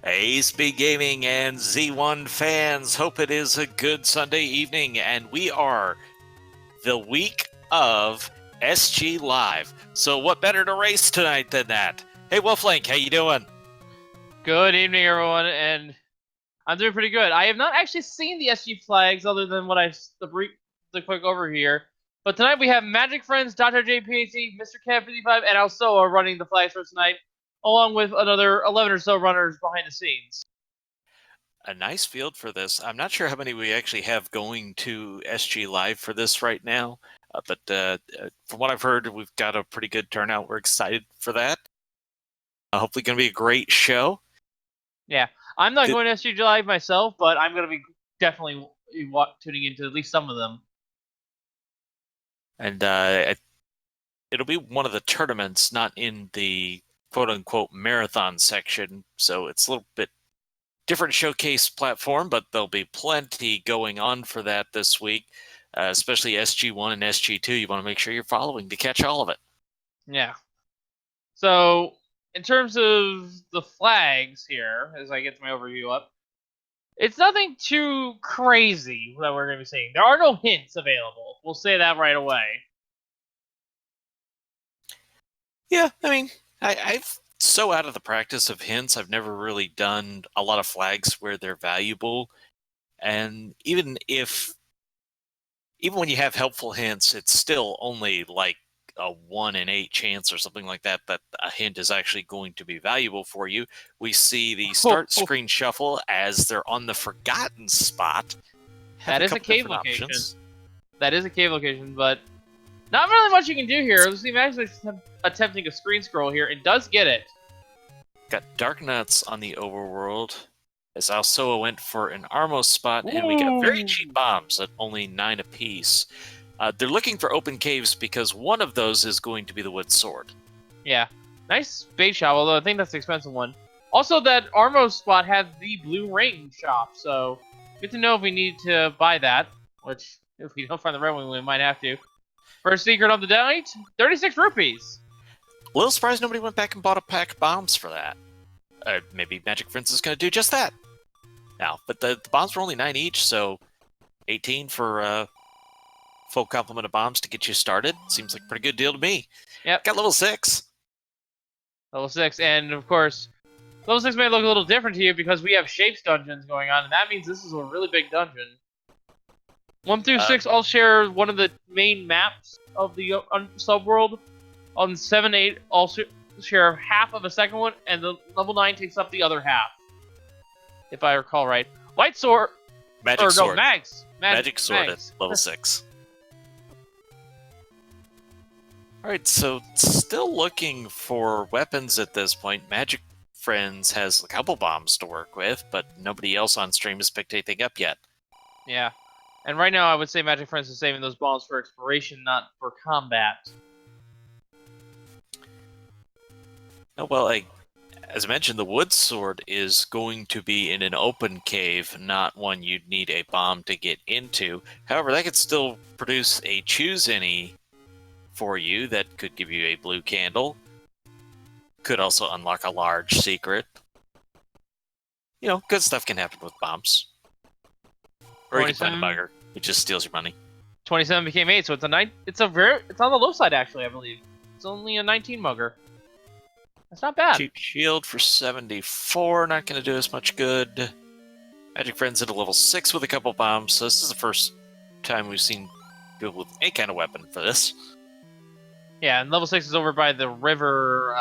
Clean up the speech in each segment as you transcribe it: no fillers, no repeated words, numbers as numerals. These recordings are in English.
Hey, Speed Gaming and Z1 fans, hope it is a good Sunday evening, and we are the week of SG Live. So what better to race tonight than that? Hey, Wolflink, how you doing? Good evening, everyone, and I'm doing pretty good. I have not actually seen the SG flags other than what the quick over here. But tonight we have Magic Friends, Dr. JPAC, Mr. Cat55, and Alsoa running the flags for tonight, along with another 11 or so runners behind the scenes. A nice field for this. I'm not sure how many we actually have going to SG Live for this right now, but from what I've heard, we've got a pretty good turnout. We're excited for that. Hopefully, going to be a great show. Yeah, I'm not going to SG Live myself, but I'm going to be definitely tuning into at least some of them. And it'll be one of the tournaments, not in the quote-unquote marathon section, so it's a little bit different showcase platform, but there'll be plenty going on for that this week, especially SG1 and SG2. You want to make sure you're following to catch all of it. Yeah. So, in terms of the flags here, as I get my overview up, it's nothing too crazy that we're going to be seeing. There are no hints available. We'll say that right away. Yeah, I mean, I've so out of the practice of hints, I've never really done a lot of flags where they're valuable. And even when you have helpful hints, it's still only like a 1 in 8 chance or something like that a hint is actually going to be valuable for you. We see the start screen shuffle as they're on the forgotten spot. That is a cave location. Options. That is a cave location, but not really much you can do here. Let's see, actually attempting a screen scroll here. It does get it. Got Dark Nuts on the overworld. As Alsoa went for an Armos spot, and we got very cheap bombs at only 9 apiece. They're looking for open caves because one of those is going to be the wood sword. Yeah. Nice bait shop, although I think that's the expensive one. Also, that Armos spot had the blue ring shop, so good to know if we need to buy that, which if we don't find the red one, we might have to. First secret of the night, 36 rupees. A little surprised nobody went back and bought a pack of bombs for that. Maybe Magic Friends is going to do just that. Now, but the bombs were only 9 each, so 18 for full complement of bombs to get you started. Seems like a pretty good deal to me. Yep. Got level 6. Level 6, and of course, level 6 may look a little different to you because we have Shapes dungeons going on, and that means this is a really big dungeon. 1 through 6 all share one of the main maps of the subworld. On 7, 8 all share half of a second one, and the level 9 takes up the other half. If I recall right. White Sword. Magic Sword. No, Mags. Magic Sword at level 6. Alright, so still looking for weapons at this point. Magic Friends has a couple bombs to work with, but nobody else on stream has picked anything up yet. Yeah. And right now I would say Magic Friends is saving those bombs for exploration, not for combat. Oh, well, as I mentioned, the wood sword is going to be in an open cave, not one you'd need a bomb to get into. However, that could still produce a choose any for you that could give you a blue candle. Could also unlock a large secret. You know, good stuff can happen with bombs. Or you can find a bugger. It just steals your money. 27 became 8, so it's it's on the low side actually, I believe. It's only a 19 mugger. That's not bad. Cheap shield for 74, not going to do as much good. Magic Friends at a level 6 with a couple bombs, so this is the first time we've seen people with any kind of weapon for this. Yeah, and level 6 is over by the river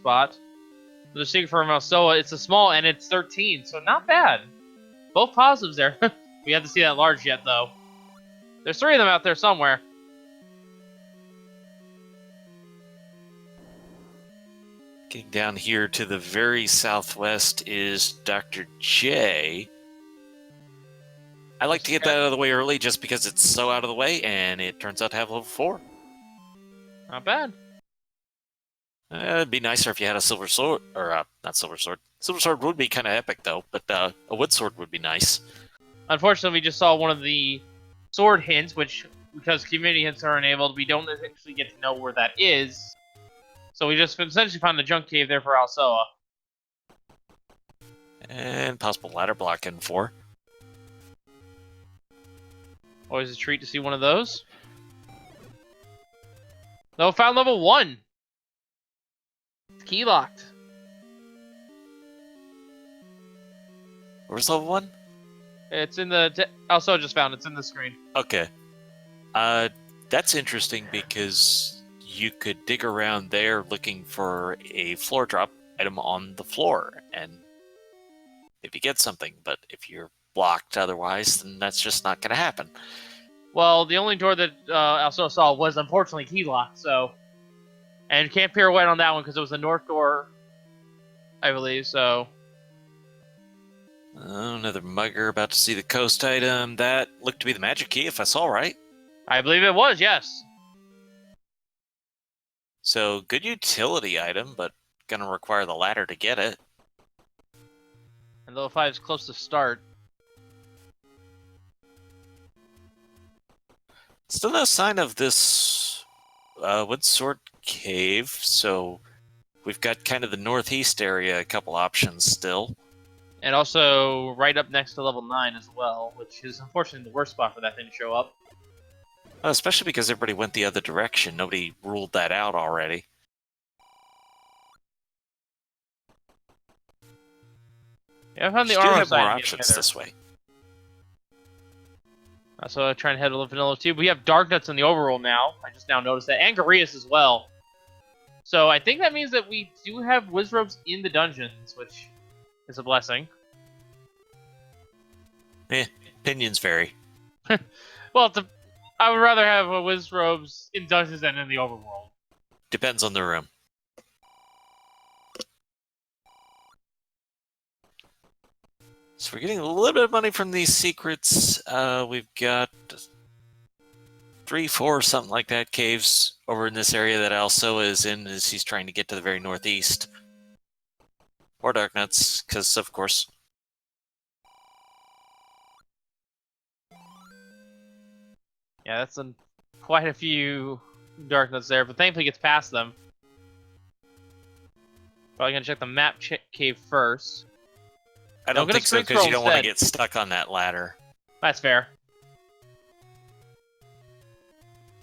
spot. The secret for Alsoa, it's a small and it's 13, so not bad. Both positives there. We have to see that large yet, though. There's 3 of them out there somewhere. Getting down here to the very southwest is Dr. J. I like to get that out of the way early just because it's so out of the way, and it turns out to have level 4. Not bad. It'd be nicer if you had a silver sword, or not silver sword. Silver sword would be kind of epic, though, but a wood sword would be nice. Unfortunately, we just saw one of the sword hints, which, because community hints are enabled, we don't actually get to know where that is. So we just essentially found the junk cave there for Alsoa. And possible ladder block in 4. Always a treat to see one of those. No, found level 1. It's key locked. Where's level 1? It's in the. Also, just found it's in the screen. Okay. That's interesting because you could dig around there looking for a floor drop item on the floor and maybe get something, but if you're blocked otherwise, then that's just not going to happen. Well, the only door that I also saw was unfortunately key locked, so. And can't pirouette on that one because it was the north door, I believe, so. Oh, another mugger about to see the coast item. That looked to be the magic key, if I saw right. I believe it was, yes. So, good utility item, but gonna require the ladder to get it. And level 5 is close to start. Still no sign of this wood sword cave, so we've got kind of the northeast area, a couple options still. And also right up next to level 9 as well, which is unfortunately the worst spot for that thing to show up. Especially because everybody went the other direction. Nobody ruled that out already. Yeah, I found the You do armor have more side options this way. So I try and head to vanilla too. We have Dark Nuts in the overworld now. I just now noticed that. And Garius as well. So I think that means that we do have Wizrobes in the dungeons, which is a blessing. Opinions vary. Well, I would rather have a Wizrobes in dungeons than in the overworld. Depends on the room. So we're getting a little bit of money from these secrets. We've got 3, 4, something like that, caves over in this area that Alsoa is in as he's trying to get to the very northeast. Or Dark Nuts, because of course. Yeah, that's quite a few Dark Nuts there, but thankfully gets past them. Probably gonna check the map cave first. I don't think so, because you don't want to get stuck on that ladder. That's fair.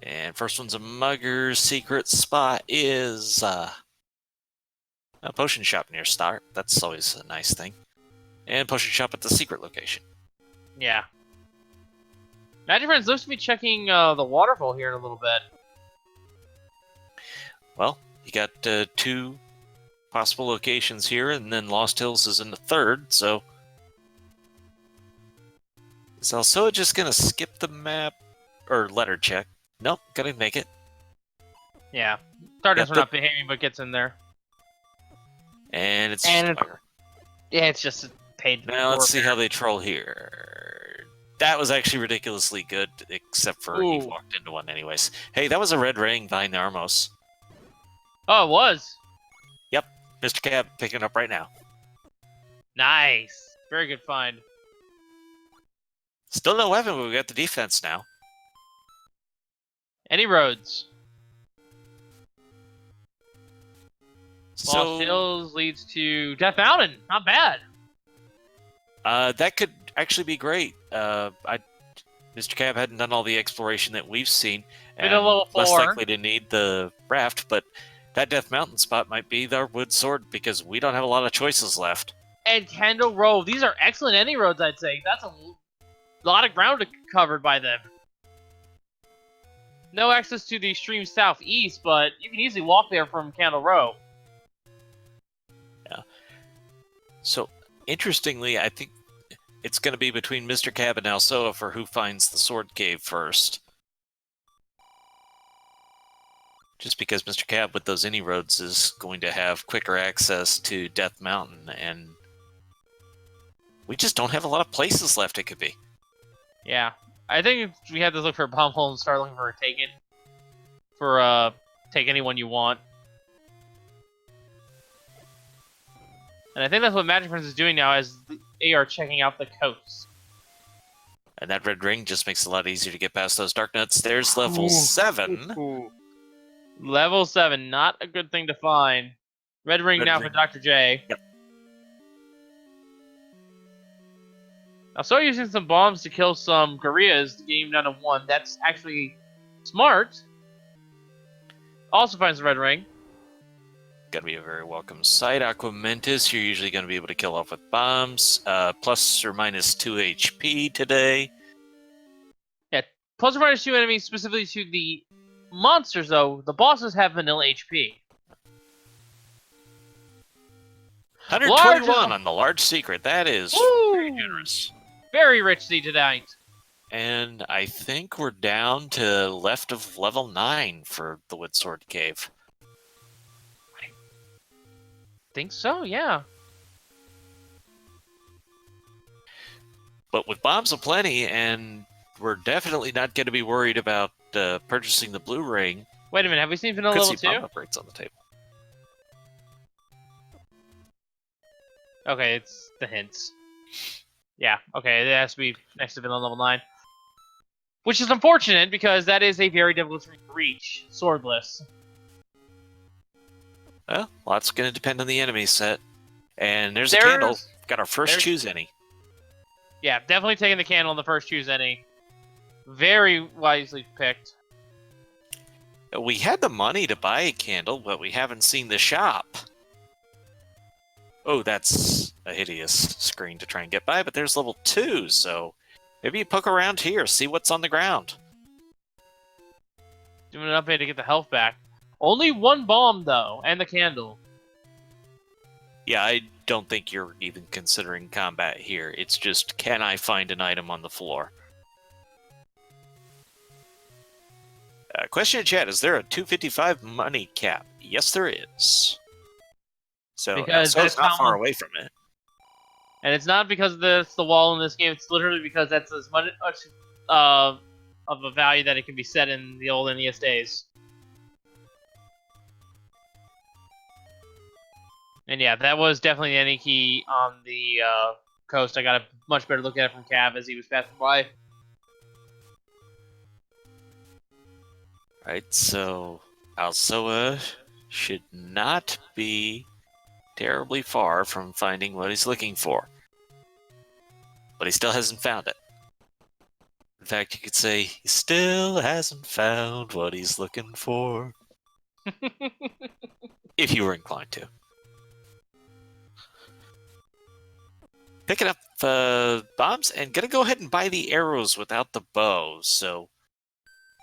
And first one's a mugger's secret spot is a potion shop near start. That's always a nice thing. And potion shop at the secret location. Yeah. Magic Friends looks to be checking the waterfall here in a little bit. Well, you got 2 possible locations here, and then Lost Hills is in the 3rd, so... Is Alsoa just gonna skip the map? Or letter check? Nope, gotta make it. Yeah. Stardust not behaving, but gets in there. And it's yeah, it's just paid. Now let's see how they troll here. That was actually ridiculously good, except for he walked into one anyways. Hey, that was a red ring behind the Armos. Oh, it was? Yep. Mr. Cab picking up right now. Nice. Very good find. Still no weapon, but we got the defense now. Any roads? So, Lost Hills leads to Death Mountain. Not bad. That could actually be great. Mr. Cab hadn't done all the exploration that we've seen, and level 4. less likely to need the raft, but that Death Mountain spot might be our wood sword because we don't have a lot of choices left. And Kendall Road. These are excellent any roads, I'd say. That's a lot of ground covered by them. No access to the extreme southeast, but you can easily walk there from Candle Row. Yeah. So, interestingly, I think it's going to be between Mr. Cab and Alsoa for who finds the sword cave first. Just because Mr. Cab with those any roads is going to have quicker access to Death Mountain, and we just don't have a lot of places left it could be. Yeah. I think we have to look for a bomb hole and start looking for a take it. For take anyone you want. And I think that's what Magic Prince is doing now, as they are checking out the coast. And that red ring just makes it a lot easier to get past those dark nuts. There's level 7. Ooh. Level 7, not a good thing to find. Red ring now for Dr. J. Yep. I saw you using some bombs to kill some gorillas to get him down to 1. That's actually smart. Also finds the red ring. Gonna be a very welcome sight. Aquamentus, you're usually gonna be able to kill off with bombs. Plus or minus 2 HP today. Yeah, plus or minus 2 enemies specifically to the monsters, though. The bosses have vanilla HP. 121 on the large secret. That is very generous. Very richly tonight. And I think we're down to left of level 9 for the Woodsword Cave. I think so, yeah. But with bombs aplenty, and we're definitely not going to be worried about purchasing the blue ring. Wait a minute, have we seen vanilla level 2? Bomb upgrades on the table. Okay, it's the hints. Yeah, okay, it has to be next to vanilla level 9. Which is unfortunate, because that is a very difficult to reach, swordless. Well, lots going to depend on the enemy set. And there's a candle. Got our first choose any. Yeah, definitely taking the candle in the first choose any. Very wisely picked. We had the money to buy a candle, but we haven't seen the shop. Oh, that's a hideous screen to try and get by, but there's level 2, so maybe you poke around here, see what's on the ground. Doing an update to get the health back. Only 1 bomb, though, and the candle. Yeah, I don't think you're even considering combat here. It's just, can I find an item on the floor? Question in chat, is there a 255 money cap? Yes, there is. So because it's not far away from it. And it's not because it's the wall in this game, it's literally because that's as much of a value that it can be set in the old NES days. And yeah, that was definitely the any key on the coast. I got a much better look at it from Cav as he was passing by. Right, so Alsoa should not be terribly far from finding what he's looking for. But he still hasn't found it. In fact, you could say he still hasn't found what he's looking for. If you were inclined to. Picking up bombs and gonna go ahead and buy the arrows without the bow. So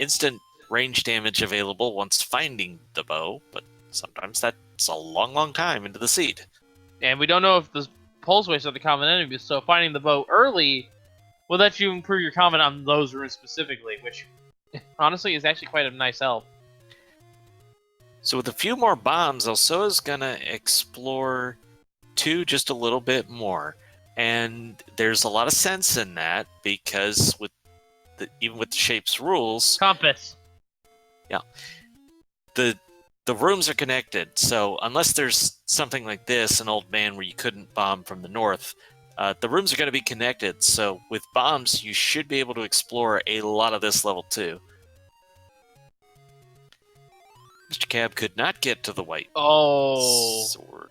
instant range damage available once finding the bow, but sometimes that's a long time into the seed. And we don't know if the pulse waves are the common enemies, so finding the bow early will let you improve your comment on those runes specifically, which honestly is actually quite a nice help. So with a few more bombs, Elsoa's gonna explore 2 just a little bit more. And there's a lot of sense in that, because even with the Shape's rules... Compass. Yeah. The rooms are connected, so unless there's something like this, an old man where you couldn't bomb from the north, the rooms are going to be connected, so with bombs, you should be able to explore a lot of this level 2. Mr. Cab could not get to the white sword.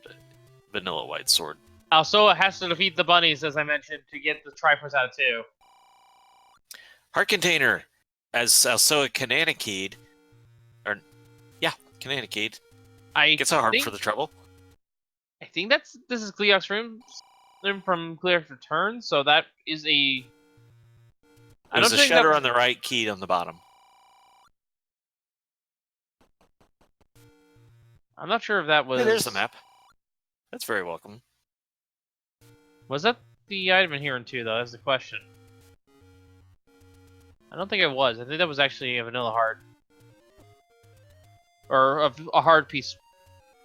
Vanilla white sword. Alsoa has to defeat the bunnies, as I mentioned, to get the Triforce out of 2. Heart Container, as Alsoa Cananikied, Cananikied, gets a heart for the trouble. I think this is Gleok's room from Gleok's Return, so that is a... There's a shutter on the right, keyed on the bottom. I'm not sure if that was... Hey, there's the map. That's very welcome. Was that the item in here in 2, though? That's the question. I don't think it was. I think that was actually a vanilla heart. Or a hard piece.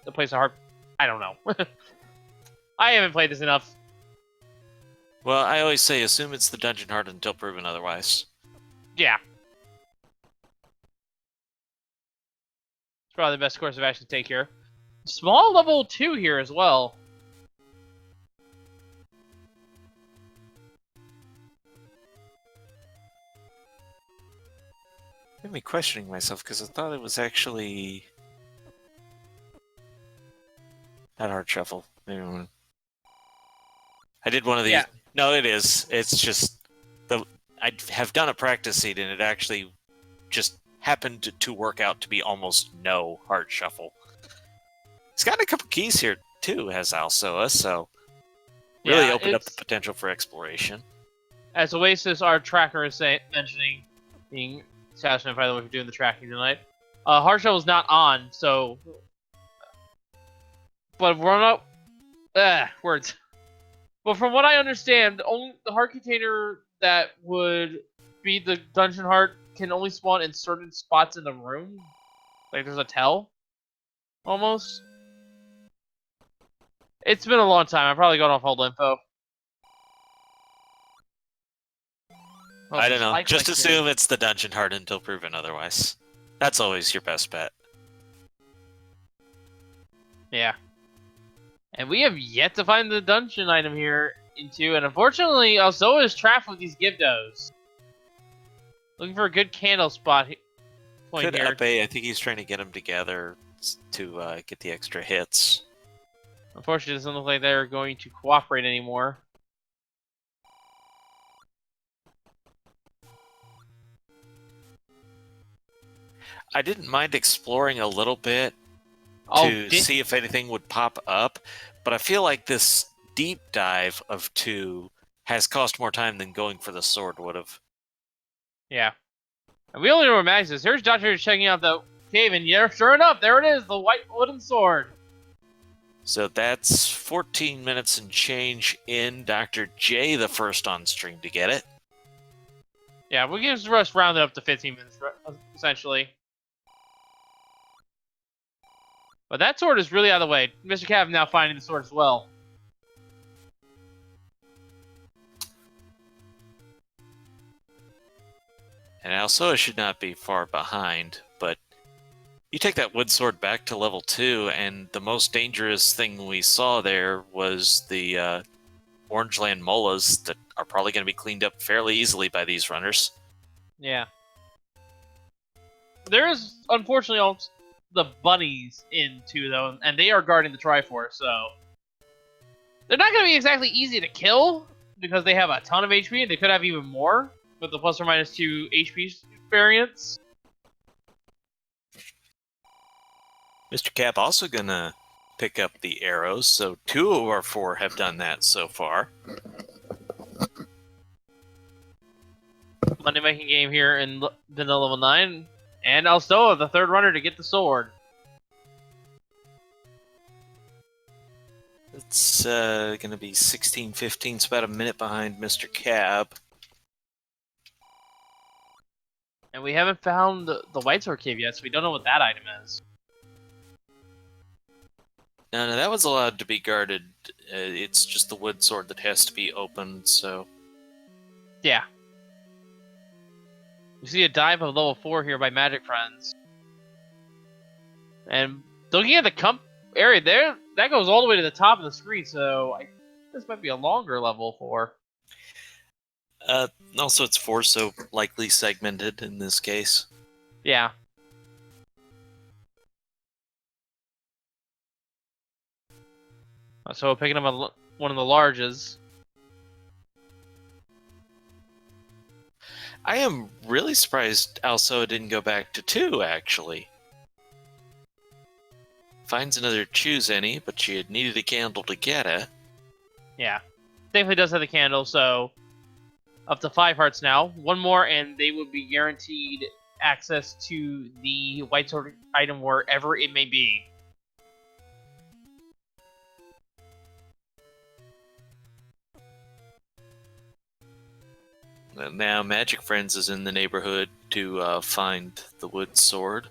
The place a hard... I don't know. I haven't played this enough. Well, I always say assume it's the dungeon heart until proven otherwise. Yeah. It's probably the best course of action to take here. Small level 2 here as well. Made me questioning myself because I thought it was actually not hard shuffle. Maybe I did one of these. Yeah. No, it is. It's just I have done a practice seed, and it actually just happened to work out to be almost no heart shuffle. It's got a couple keys here too, has Alsoa, so really Yeah, opened up the it's potential for exploration. as Oasis, our tracker is mentioning, being Sebastian, by the way, for doing the tracking tonight. Heart Shovel's not on, so. But we're not. Words. But from what I understand, only the heart container that would be the dungeon heart can only spawn in certain spots in the room. Like there's a tell, almost. It's been a long time. I'm probably going off old info. I don't know. Just assume it's the dungeon heart until proven otherwise. That's always your best bet. Yeah. And we have yet to find the dungeon item here into, and unfortunately, Alzoa is trapped with these Gibdos. Looking for a good candle spot point Could here. Ape, I think he's trying to get them together to get the extra hits. Unfortunately, it doesn't look like they're going to cooperate anymore. I didn't mind exploring a little bit to see if anything would pop up, but I feel like this deep dive of 2 has cost more time than going for the sword would have. Yeah. And we only know where Max is. Here's Doctor checking out the cave, and yeah, sure enough, there it is, the white wooden sword. So that's 14 minutes and change in. Dr. J, the first on stream to get it. Yeah, we can just round it up to 15 minutes, essentially. But that sword is really out of the way. Mr. Cav now finding the sword as well. And Alsoa should not be far behind, but you take that wood sword back to level 2, and the most dangerous thing we saw there was the Orangeland Molas that are probably going to be cleaned up fairly easily by these runners. Yeah. There is, unfortunately, also the bunnies in too, though, and they are guarding the Triforce, so they're not going to be exactly easy to kill because they have a ton of HP, and they could have even more with the plus or minus 2 HP variance. Mr. Cap also going to pick up the arrows, so 2 of our 4 have done that so far. Money making game here in Vanilla level 9. And Alstoa, the third runner to get the sword. It's going to be 16-15, it's about a minute behind Mr. Cab. And we haven't found the White Sword Cave yet, so we don't know what that item is. No, that was allowed to be guarded. It's just the wood sword that has to be opened, so... Yeah. We see a dive of level 4 here by Magic Friends. And looking at the area there, that goes all the way to the top of the screen, so this might be a longer level 4. Also, it's 4, so likely segmented in this case. Yeah. So picking up one of the larges. I am really surprised Alsoa didn't go back to 2, actually. Finds another choose any, but she had needed a candle to get it. Yeah. Definitely does have the candle, so up to 5 hearts now. One more, and they would be guaranteed access to the White Sword item wherever it may be. Now Magic Friends is in the neighborhood to find the wood sword.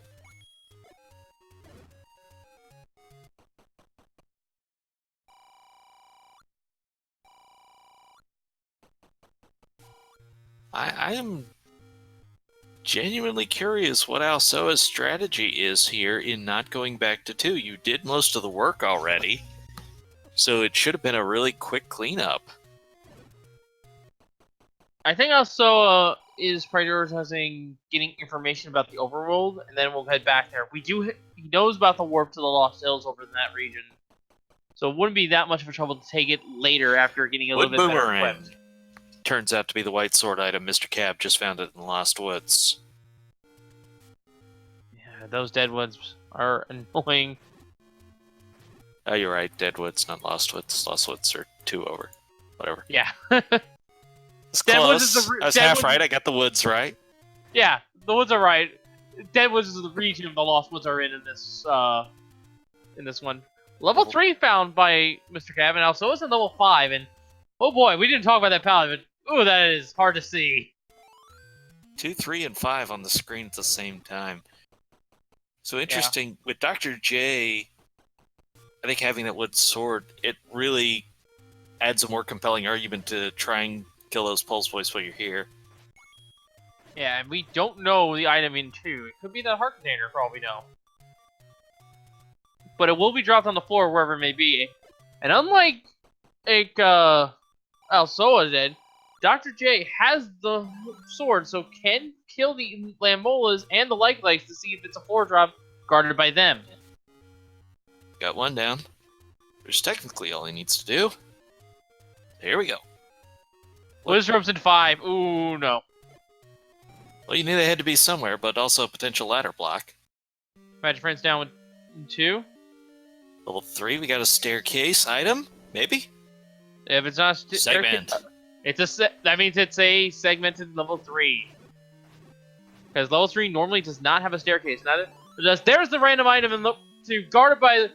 I am genuinely curious what Alsoa's strategy is here in not going back to 2. You did most of the work already, so it should have been a really quick cleanup. I think Alsoa is prioritizing getting information about the overworld, and then we'll head back there. He knows about the warp to the Lost Hills over in that region, So it wouldn't be that much of a trouble to take it later after getting a Wood little bit better Boomerang equipped. turns out to be the white sword item. Mr. Cab just found it in the Lost Woods. Yeah, those dead woods are annoying. Oh, you're right. Deadwoods, not Lost Woods. Lost Woods are 2 over. Whatever. Yeah. It's Deadwoods close. is the I was Deadwoods half right. I got the woods right. Yeah, the woods are right. Deadwoods is the region the Lost Woods are in this one. Level 3 found by Mr. Cabin. Also, it's in level 5, and oh boy, we didn't talk about that palette, but ooh, that is hard to see. 2, 3, and 5 on the screen at the same time. So interesting. With Dr. J, I think having that wood sword, it really adds a more compelling argument to try and kill those pulse boys while you're here. Yeah, and we don't know the item in 2. It could be the heart container, for all we know. But it will be dropped on the floor wherever it may be. And unlike Alsoa did, Dr. J has the sword, so can kill the Lambolas and the Legs to see if it's a floor drop guarded by them. Got one down. Which technically all he needs to do. Here we go. Wizardrobes in 5. Ooh, no. Well, you knew they had to be somewhere, but also a potential ladder block. Magic Friends down with 2. Level 3, we got a staircase item? Maybe? If it's not Segment. that means it's a segmented level 3. Because level 3 normally does not have a staircase. There's the random item guarded by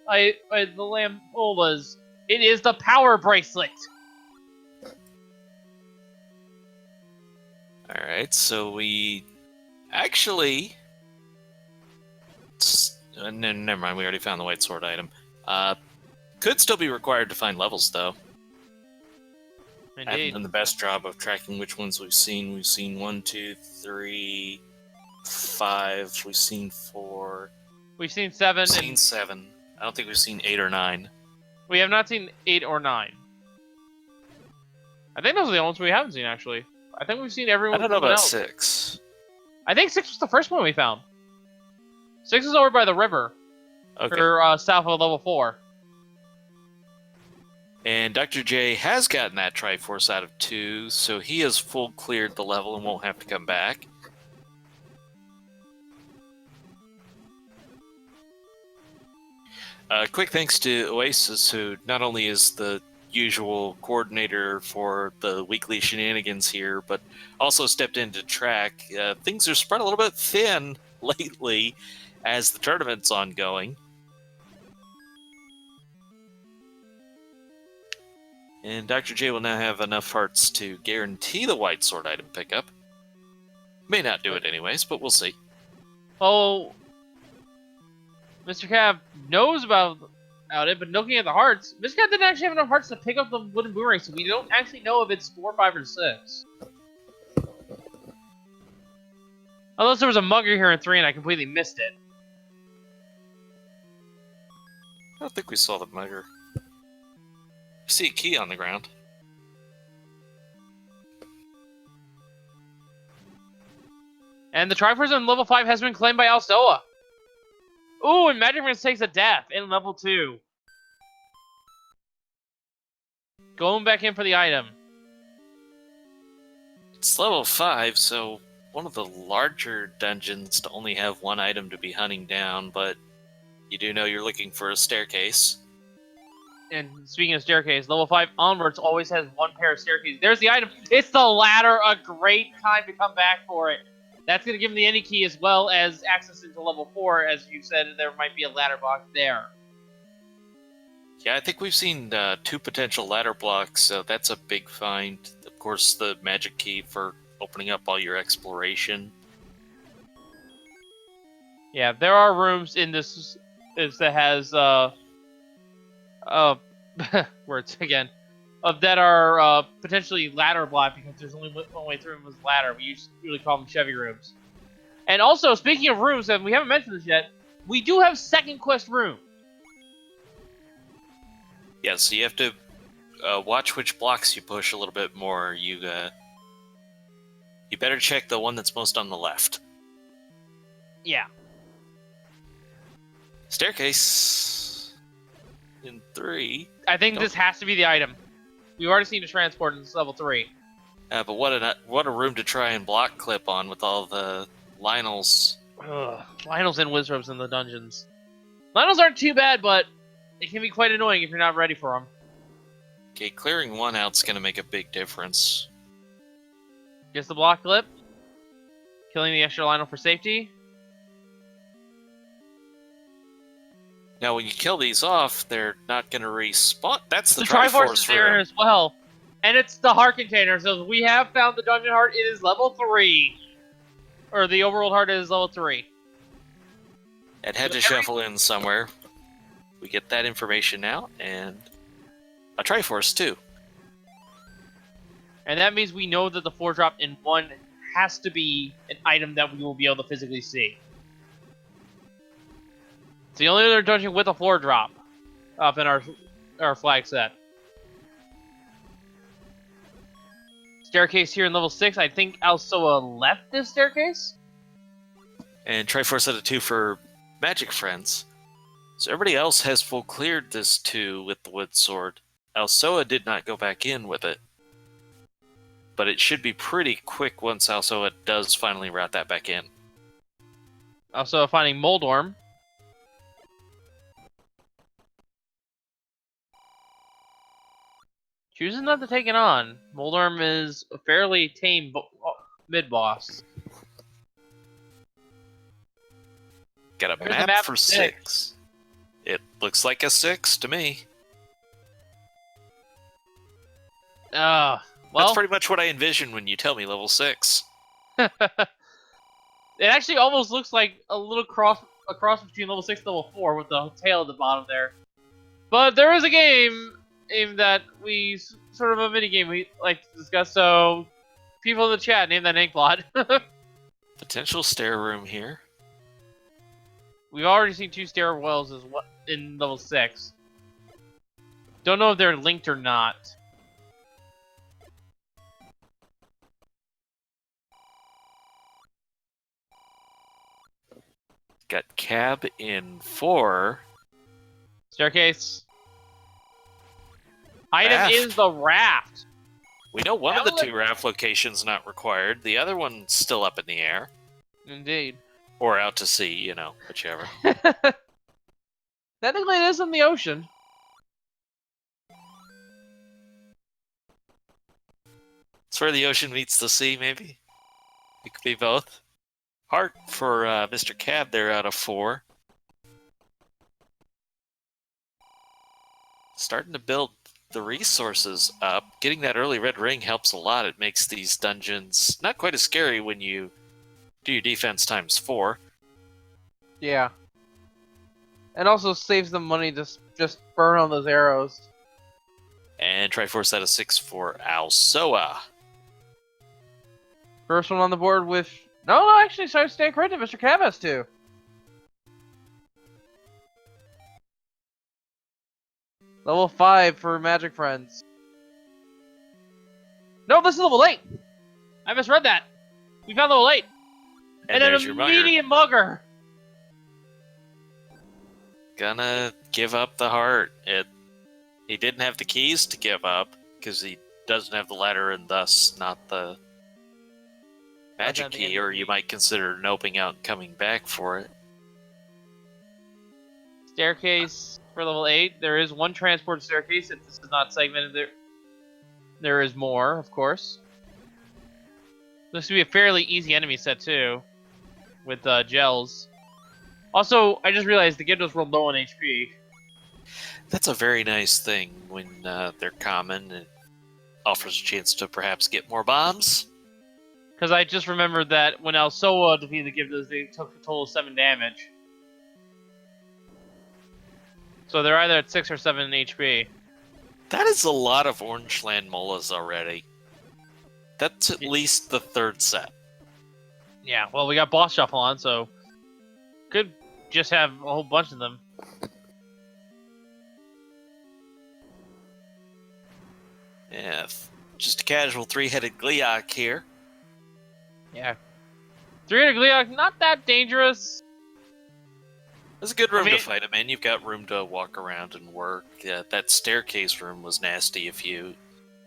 the Lambolas. It is the power bracelet. Alright, so we actually... never mind, we already found the white sword item. Could still be required to find levels, though. Indeed. I haven't done the best job of tracking which ones we've seen. We've seen 1, 2, 3, 5. We've seen 4. We've seen 7. We've seen 7. I don't think we've seen 8 or 9. We have not seen 8 or 9. I think those are the only ones we haven't seen, actually. I think we've seen everyone. I don't know about else. 6. I think 6 was the first one we found. 6 is over by the river. Okay. Or south of level 4. And Dr. J has gotten that Triforce out of 2, so he has full cleared the level and won't have to come back. Quick thanks to Oasis, who not only is the usual coordinator for the weekly shenanigans here, but also stepped in to track. Things are spread a little bit thin lately as the tournament's ongoing. And Dr. J will now have enough hearts to guarantee the white sword item pickup. May not do it anyways, but we'll see. Oh, Mr. Cab knows about it, but looking at the hearts, Mr. Cab didn't actually have enough hearts to pick up the wooden boomerang, so we don't actually know if it's 4, 5, or 6. Unless there was a mugger here in 3 and I completely missed it. I don't think we saw the mugger. I see a key on the ground. And the Triforce in level 5 has been claimed by Alstoa. Ooh, and Magic Prince takes a death in level 2. Going back in for the item. It's level 5, so one of the larger dungeons to only have one item to be hunting down, but you do know you're looking for a staircase. And speaking of staircase, level 5 onwards always has one pair of staircases. There's the item. It's the ladder. A great time to come back for it. That's going to give him the any key as well as access into level 4. As you said, there might be a ladder box there. Yeah, I think we've seen 2 potential ladder blocks, so that's a big find. Of course, the magic key for opening up all your exploration. Yeah, there are rooms in this that has words again that are potentially ladder block because there's only one way through them with ladder. We usually call them Chevy rooms. And also, speaking of rooms, and we haven't mentioned this yet, we do have second quest room. Yeah, so you have to watch which blocks you push a little bit more. You better check the one that's most on the left. Yeah. Staircase. in 3. I think this has to be the item. We've already seen a transport in level 3. But what a room to try and block clip on with all the Lionels. Ugh. Lionels and Wizrobes in the dungeons. Lionels aren't too bad, but it can be quite annoying if you're not ready for them. Okay, clearing one out's gonna make a big difference. Just the block clip. Killing the extra Lionel for safety. Now, when you kill these off, they're not gonna respawn. That's the Triforce is Triforce there room. as well. And it's the heart container, so we have found the dungeon heart. It is level 3. Or the overworld heart is level 3. It had to shuffle in somewhere. We get that information now, and a Triforce too. And that means we know that the 4-drop in 1 has to be an item that we will be able to physically see. It's the only other dungeon with a 4-drop up in our flag set. Staircase here in level 6. I think Alsoa left this staircase. And Triforce at a 2 for Magic Friends. So everybody else has full cleared this 2 with the Wood Sword. Alsoa did not go back in with it. But it should be pretty quick once Alsoa does finally route that back in. Also finding Moldorm. Chooses not to take it on. Moldorm is a fairly tame mid-boss. Got a There's the map for 6. It looks like a 6 to me. Well, that's pretty much what I envision when you tell me level 6. It actually almost looks like a little cross between level 6 and level 4 with the tail at the bottom there. But there is a game that we sort of a mini game we like to discuss. So people in the chat name that Inkblot. Potential stair room here. We've already seen 2 stairwells in level 6. Don't know if they're linked or not. Got cab in 4. Staircase. Item Raft. is the raft. We know one of the 2 raft locations not required. The other one's still up in the air. Indeed. Or out to sea, you know, whichever. Technically, it is in the ocean. It's where the ocean meets the sea, maybe? It could be both. Heart for Mr. Cab there out of 4. Starting to build the resources up. Getting that early red ring helps a lot. It makes these dungeons not quite as scary when you do your defense times 4. Yeah. And also saves them money to just burn on those arrows. And Triforce out of 6 for Alsoa. First one on the board with... No, actually, sorry, stand corrected. Mr. Cab has 2. Level 5 for Magic Friends. No, this is level 8! I misread that. We found level 8. And an immediate mugger. Gonna give up the heart. He didn't have the keys to give up, because he doesn't have the ladder and thus not the magic key, or you might consider noping out and coming back for it. Staircase for level 8. There is 1 transport staircase. If this is not segmented, there is more, of course. This would be a fairly easy enemy set, too, with gels. Also, I just realized the Gyarados rolled low on HP. That's a very nice thing when they're common. It offers a chance to perhaps get more bombs. Because I just remembered that when Alsoa defeated the Gyarados, they took a total of 7 damage. So they're either at 6 or 7 HP. That is a lot of Orange Land Molas already. That's at least the 3rd set. Yeah, well, we got Boss Shuffle on, so could just have a whole bunch of them. Yeah, just a casual 3-headed Gleeok here. Yeah. 3-headed Gleeok, not that dangerous. There's a good room I mean, to fight him in. You've got room to walk around and work. Yeah, that staircase room was nasty if you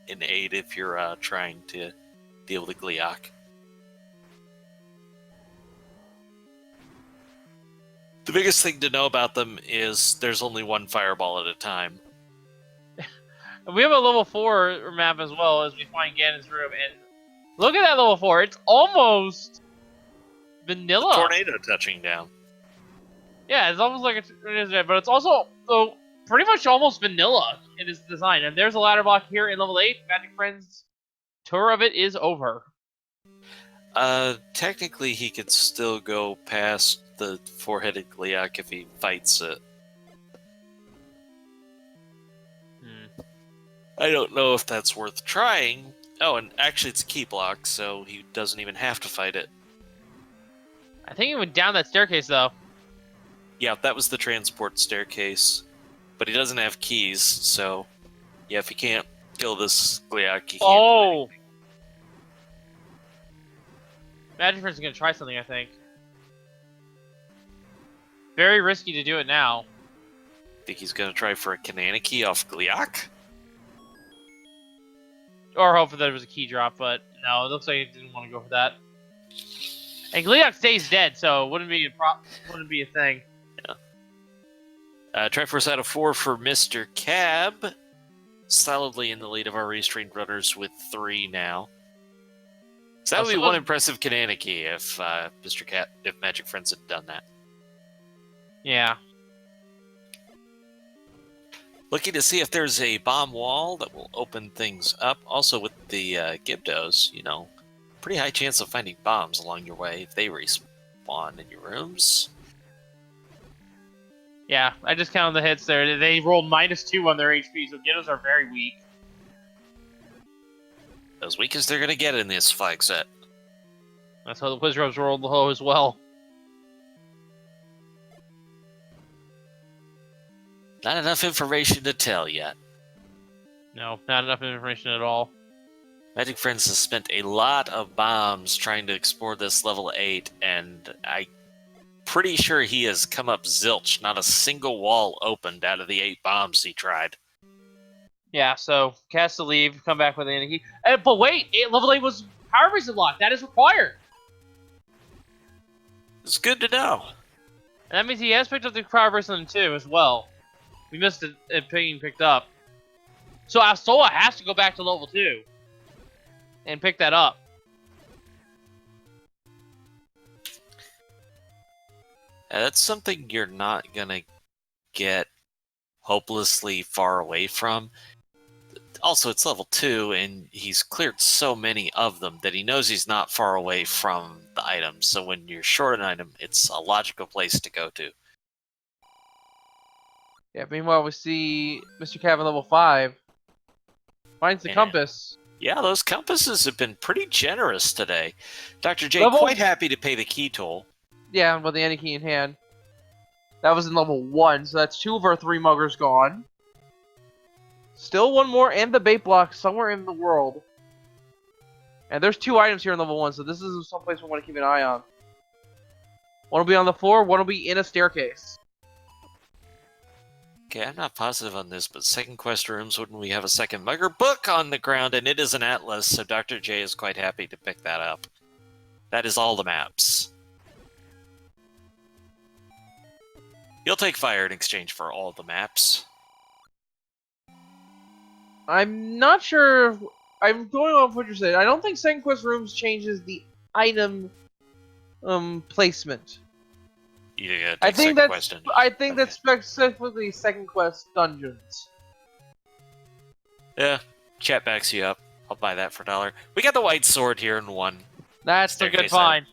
in 8 if you're trying to deal with the Gliok. The biggest thing to know about them is there's only one fireball at a time. we have a level 4 map as well as we find Ganon's room, and look at that level 4. It's almost vanilla. The tornado touching down. Yeah, it's almost like it is, but it's also pretty much almost vanilla in its design. And there's a ladder block here in level 8. Magic Friend's tour of it is over. Technically he could still go past the four-headed Gliok if he fights it. I don't know if that's worth trying. Oh, and actually it's a key block, so he doesn't even have to fight it. I think he went down that staircase, though. Yeah, that was the transport staircase. But he doesn't have keys, so... Yeah, if he can't kill this Gliok, he can't do anything. Magic Friend's gonna try something, I think. Very risky to do it now. Think he's gonna try for a Kananiki off Gliok? Or hope that there was a key drop, but no, it looks like he didn't want to go for that. And Gliok stays dead, so it wouldn't be a thing. Yeah. Triforce out of 4 for Mr. Cab. Solidly in the lead of our restrained runners with 3 now. So that would be one impressive Kananiki if Mr. Cat, if Magic Friends had done that. Yeah. Looking to see if there's a bomb wall that will open things up. Also with the Gibdos, you know, pretty high chance of finding bombs along your way if they respawn in your rooms. Yeah, I just counted the hits there. They rolled -2 on their HP, so Gibdos are very weak. As weak as they're going to get in this flag set. That's how the Wizards rolled low as well. Not enough information to tell yet. No, not enough information at all. Magic Friends has spent a lot of bombs trying to explore this level 8, and I'm pretty sure he has come up zilch. Not a single wall opened out of the 8 bombs he tried. Yeah, so cast to leave, come back with Anarchy. But wait, level 8 was power bracelet lock. That is required. It's good to know. And that means he has picked up the power bracelet in 2 as well. We missed it being picked up. So Asoa has to go back to level 2 and pick that up. That's something you're not going to get hopelessly far away from. Also, it's level 2, and he's cleared so many of them that he knows he's not far away from the item. So when you're short an item, it's a logical place to go to. Yeah, meanwhile, we see Mr. Cav level 5. Finds the compass. Yeah, those compasses have been pretty generous today. Dr. J, quite happy to pay the key toll. Yeah, with the Anarchy in hand. That was in level 1, so that's 2 of our 3 muggers gone. Still one more and the bait block somewhere in the world. And there's 2 items here in level 1, so this is someplace we want to keep an eye on. One will be on the floor, one will be in a staircase. Okay, I'm not positive on this, but second quest rooms, wouldn't we have a second mugger book on the ground? And it is an atlas, so Dr. J is quite happy to pick that up. That is all the maps. You'll take fire in exchange for all the maps. I'm not sure. I'm going off what you're saying. I don't think second quest rooms changes the item placement. I think that's specifically second quest dungeons. Yeah, chat backs you up. I'll buy that for $1. We got the white sword here in 1. That's a good find.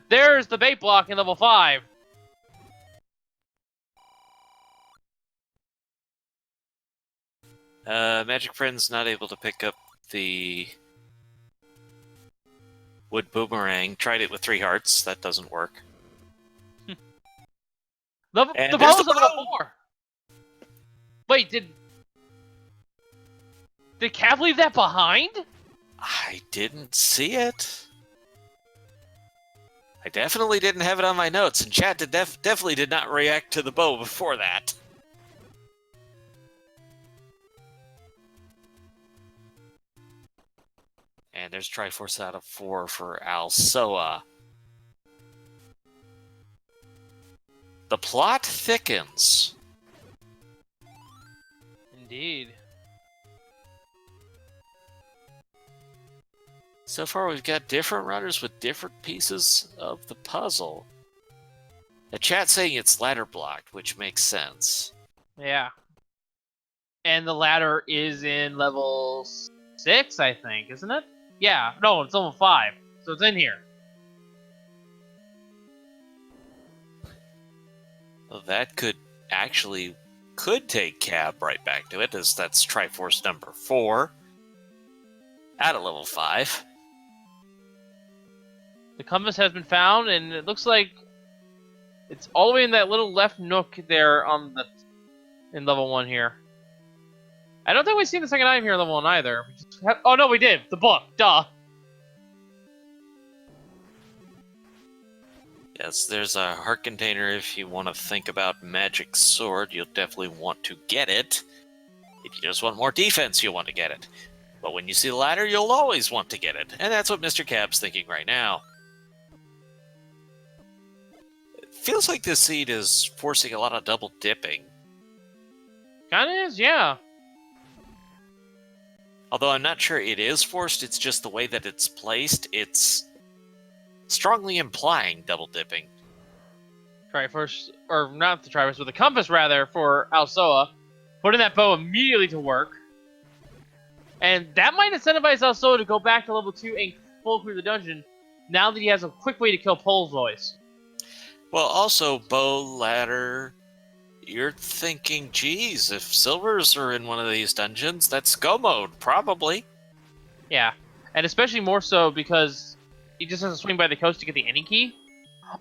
There's the bait block in level 5. Magic Friend's not able to pick up the wood boomerang. Tried it with 3 hearts. That doesn't work. The ball was on level 4. Wait, did Cav leave that behind? I didn't see it. I definitely didn't have it on my notes, and chat definitely did not react to the bow before that. And there's Triforce out of 4 for Alsoa. The plot thickens. Indeed. So far, we've got different runners with different pieces of the puzzle. The chat's saying it's ladder blocked, which makes sense. Yeah. And the ladder is in level 6, I think, isn't it? Yeah. No, it's level 5. So it's in here. Well, that could take Cab right back to it, as that's Triforce number 4 at a level 5. The compass has been found, and it looks like it's all the way in that little left nook there in level 1 here. I don't think we've seen the second item here in level 1 either. Oh no, we did! The book! Duh! Yes, there's a heart container. If you want to think about Magic Sword, you'll definitely want to get it. If you just want more defense, you'll want to get it. But when you see the ladder, you'll always want to get it. And that's what Mr. Cab's thinking right now. It feels like this seed is forcing a lot of double dipping. Kinda is, yeah. Although I'm not sure it is forced, it's just the way that it's placed. It's strongly implying double dipping. Triforce, or not the Triforce, but the compass rather, for Alsoa. Putting that bow immediately to work. And that might incentivize Alsoa to go back to level 2 and pull through the dungeon, now that he has a quick way to kill Pole's voice. Well, also, bow, ladder, you're thinking, geez, if silvers are in one of these dungeons, that's go mode, probably. Yeah, and especially more so because he just has to swing by the coast to get the any key.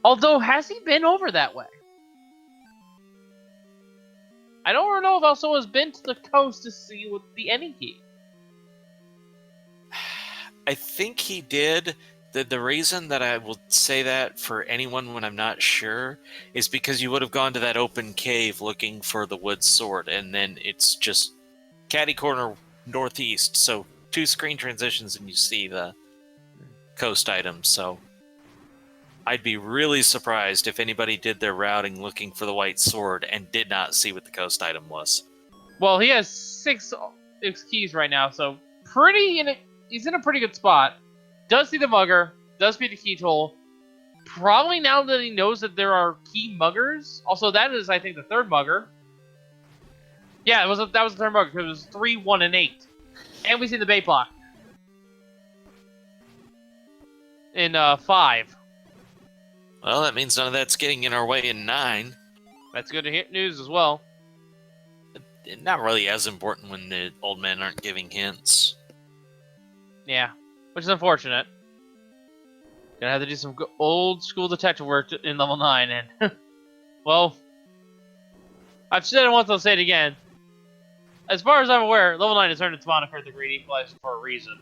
Although, has he been over that way? I don't know if Alsoa has been to the coast to see what the any key. I think he did. The reason that I will say that for anyone when I'm not sure is because you would have gone to that open cave looking for the wood sword, and then it's just catty corner northeast, so 2 screen transitions and you see the coast items. So I'd be really surprised if anybody did their routing looking for the white sword and did not see what the coast item was. Well, he has 6 keys right now, so he's in a pretty good spot. Does see the mugger, does see the key tool. Probably now that he knows that there are key muggers. Also, that is, I think, the 3rd mugger. Yeah, that was the 3rd mugger, because it was 3, 1, and 8. And we see the bait block. In 5. Well, that means none of that's getting in our way in 9. That's good news as well. Not really as important when the old men aren't giving hints. Yeah, which is unfortunate. Gonna have to do some old school detective work in level 9, and well, I've said it once, I'll say it again. As far as I'm aware, level 9 has earned its moniker the Great Equalizer for a reason.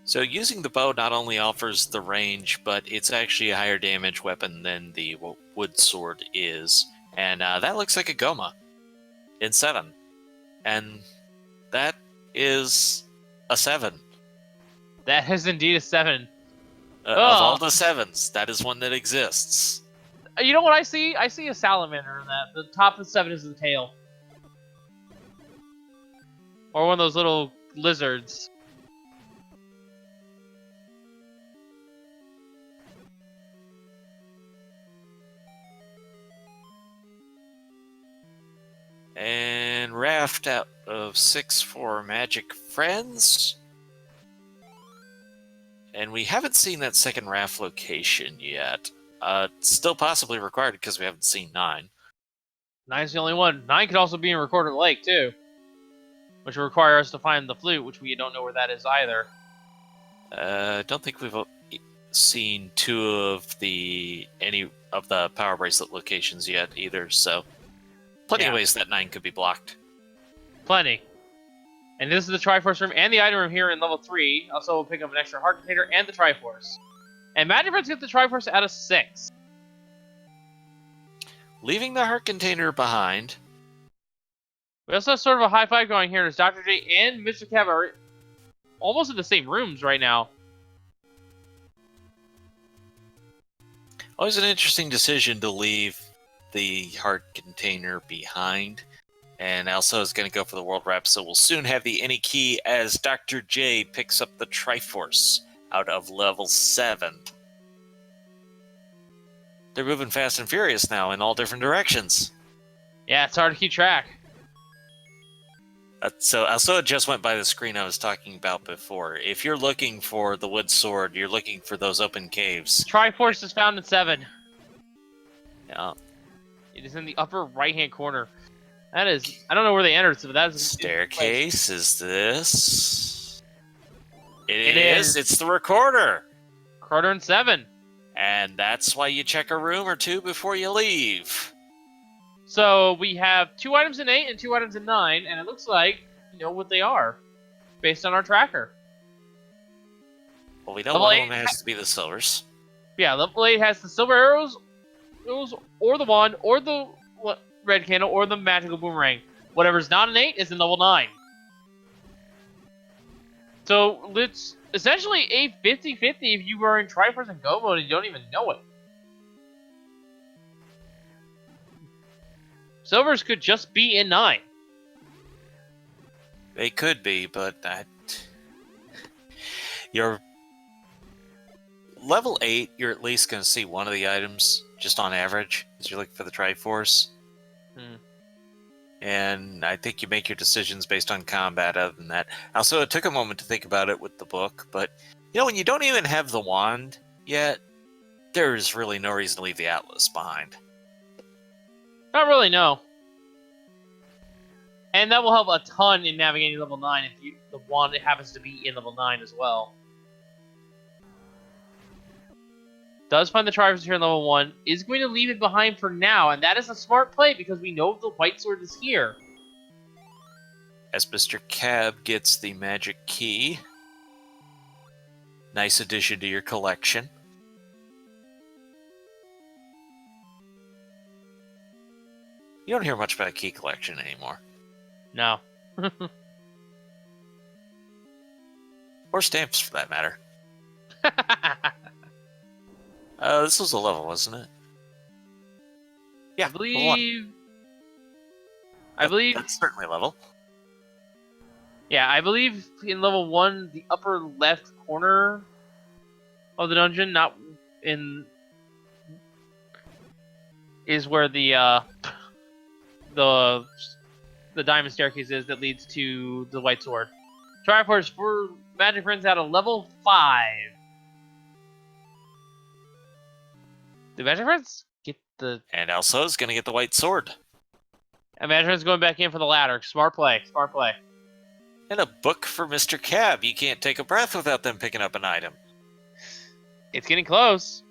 So using the bow not only offers the range, but it's actually a higher damage weapon than the wood sword is, and that looks like a Goma in 7, and that is a 7. That is indeed a 7. Of all the 7s, that is one that exists. You know what I see? I see a salamander in that. The top of 7 is the tail. Or one of those little lizards. And raft out of 6 for Magic Friends. And we haven't seen that second raft location yet. It's still possibly required because we haven't seen 9. 9's the only one. 9 could also be in Recorder Lake, too. Which will require us to find the flute, which we don't know where that is either. I don't think we've seen any of the power bracelet locations yet either, so plenty of ways that 9 could be blocked. Plenty. And this is the Triforce room and the item room here in level 3. Also, we'll pick up an extra heart container and the Triforce. And Magic Friends get the Triforce out of 6. Leaving the heart container behind. We also have sort of a high five going here as Dr. J and Mr. Cav are almost in the same rooms right now. Always an interesting decision to leave the heart container behind. And also is going to go for the world wrap, so we'll soon have the any key as Dr. J picks up the Triforce out of level 7. They're moving fast and furious now in all different directions. Yeah, it's hard to keep track. So it just went by the screen I was talking about before. If you're looking for the wood sword, you're looking for those open caves. Triforce is found in 7. Yeah. It is in the upper right-hand corner. That is, I don't know where they entered, so that's Staircase is this. It is. It's the recorder. Recorder in 7. And that's why you check a room or two before you leave. So we have 2 items in 8 and 2 items in 9, and it looks like you know what they are, based on our tracker. Well, we know one of them has to be the silvers. Yeah, level 8 has the silver arrows, or the wand, or the red candle, or the magical boomerang. Whatever's not an 8 is in level 9. So it's essentially a 50-50 if you are in Triforce and Go mode and you don't even know it. Silvers could just be in 9. They could be, but you're level 8, you're at least going to see one of the items, just on average, as you're looking for the Triforce. And I think you make your decisions based on combat other than that. Also, it took a moment to think about it with the book, but, you know, when you don't even have the wand yet, there's really no reason to leave the Atlas behind. Not really, no. And that will help a ton in navigating level 9 if the wand happens to be in level 9 as well. Does find the Triforce here in level 1, is going to leave it behind for now, and that is a smart play because we know the white sword is here. As Mr. Cab gets the magic key. Nice addition to your collection. You don't hear much about a key collection anymore. No. Or stamps, for that matter. This was a level, wasn't it? Yeah, I believe that's certainly a level. Yeah, I believe in level 1, the upper left corner of the dungeon, not in, is where the diamond staircase is that leads to the white sword. Triforce for Magic Friends at a level 5. The Magic Friends get the... And also is going to get the white sword. And Magic Friends going back in for the ladder. Smart play. Smart play. And a book for Mr. Cab. You can't take a breath without them picking up an item. It's getting close.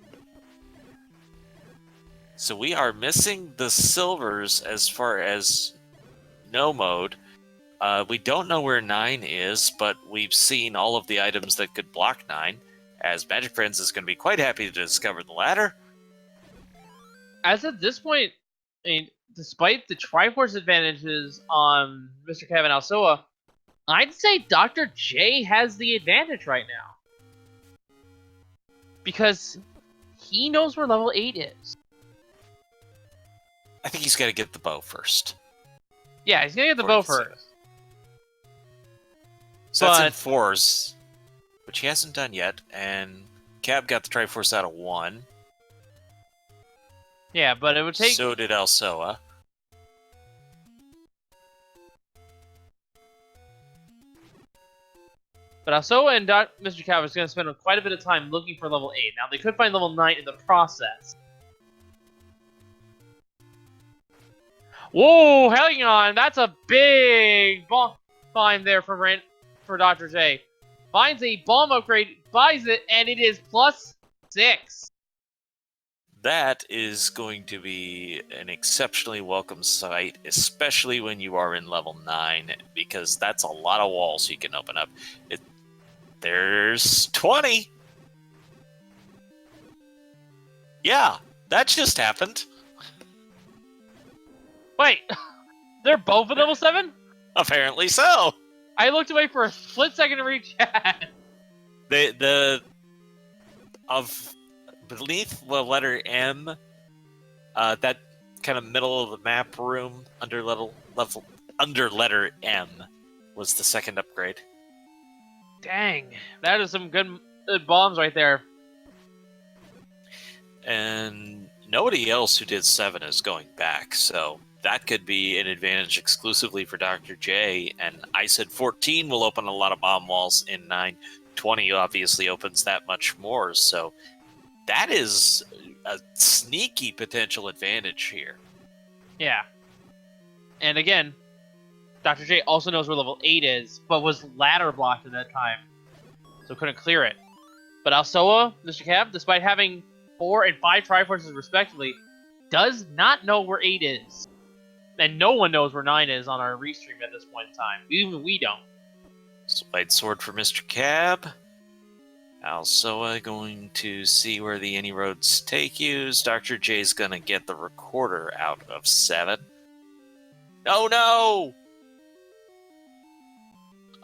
So we are missing the silvers as far as no mode. We don't know where 9 is, but we've seen all of the items that could block 9. As Magic Friends is going to be quite happy to discover the ladder. As at this point, I mean, despite the Triforce advantages on Mr. Kevin Alsoa, I'd say Dr. J has the advantage right now. Because he knows where level 8 is. I think he's got to get the bow first. Yeah, he's going to get the bow first. So that's in 4s, which he hasn't done yet, and Cab got the Triforce out of 1. Yeah, but it would take... So did Alsoa. But Alsoa and Mr. Cab is going to spend quite a bit of time looking for level 8. Now, they could find level 9 in the process. Whoa, hang on. That's a big find there for Dr. J. Finds a bomb upgrade, buys it, and it is +6. That is going to be an exceptionally welcome sight, especially when you are in level 9, because that's a lot of walls you can open up. There's 20! Yeah, that just happened. Wait, they're both at level 7? Apparently so. I looked away for a split second to read chat. The of beneath the letter M, that kind of middle of the map room under under letter M was the second upgrade. Dang, that is some good bombs right there. And nobody else who did 7 is going back, so that could be an advantage exclusively for Dr. J. And I said 14 will open a lot of bomb walls in 9. 20 obviously opens that much more, so that is a sneaky potential advantage here. Yeah. And again, Dr. J also knows where level 8 is, but was ladder blocked at that time, so couldn't clear it. But Alsoa, Mr. Cab, despite having 4 and 5 Triforces respectively, does not know where 8 is. And no one knows where 9 is on our restream at this point in time. Even we don't. White sword for Mr. Cab. Alsoa going to see where the any roads take you. Dr. J's gonna get the recorder out of 7. Oh no!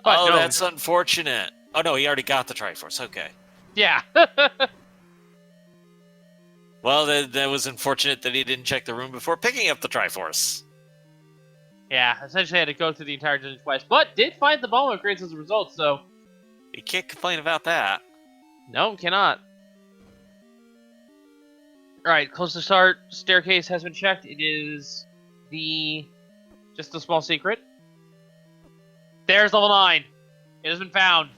But no. That's unfortunate. Oh no, he already got the Triforce. Okay. Yeah. Well, that was unfortunate that he didn't check the room before picking up the Triforce. Yeah, essentially had to go through the entire dungeon twice, but did find the bomb upgrades as a result, so... You can't complain about that. No, cannot. Alright, close to start. Staircase has been checked. It is just a small secret. There's level 9. It has been found.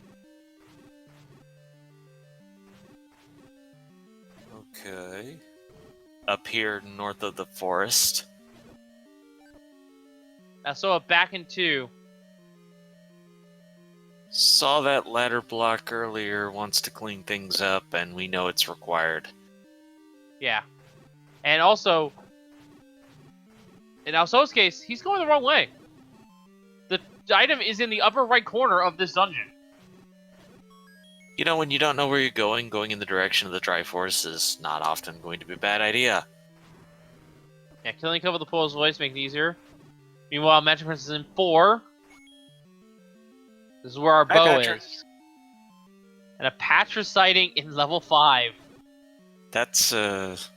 Okay. Up here north of the forest. So back in 2. Saw that ladder block earlier, wants to clean things up, and we know it's required. Yeah. And also, in Also's case, he's going the wrong way. The item is in the upper right corner of this dungeon. You know, when you don't know where you're going in the direction of the Triforce is not often going to be a bad idea. Yeah, killing cover the pool's voice makes it easier. Meanwhile, Magic Prince is in 4. This is where our bow is. And a Patra sighting in level 5. That's, it's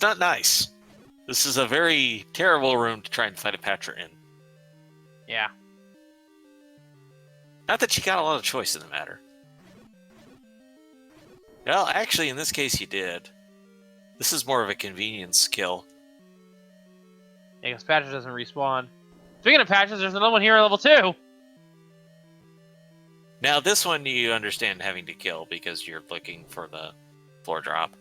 not nice. This is a very terrible room to try and fight a Patra in. Yeah. Not that you got a lot of choice in the matter. Well, actually, in this case, you did. This is more of a convenience skill. Yeah, because Patra doesn't respawn. Speaking of Patras, there's another one here at level 2. Now, this one you understand having to kill because you're looking for the floor drop.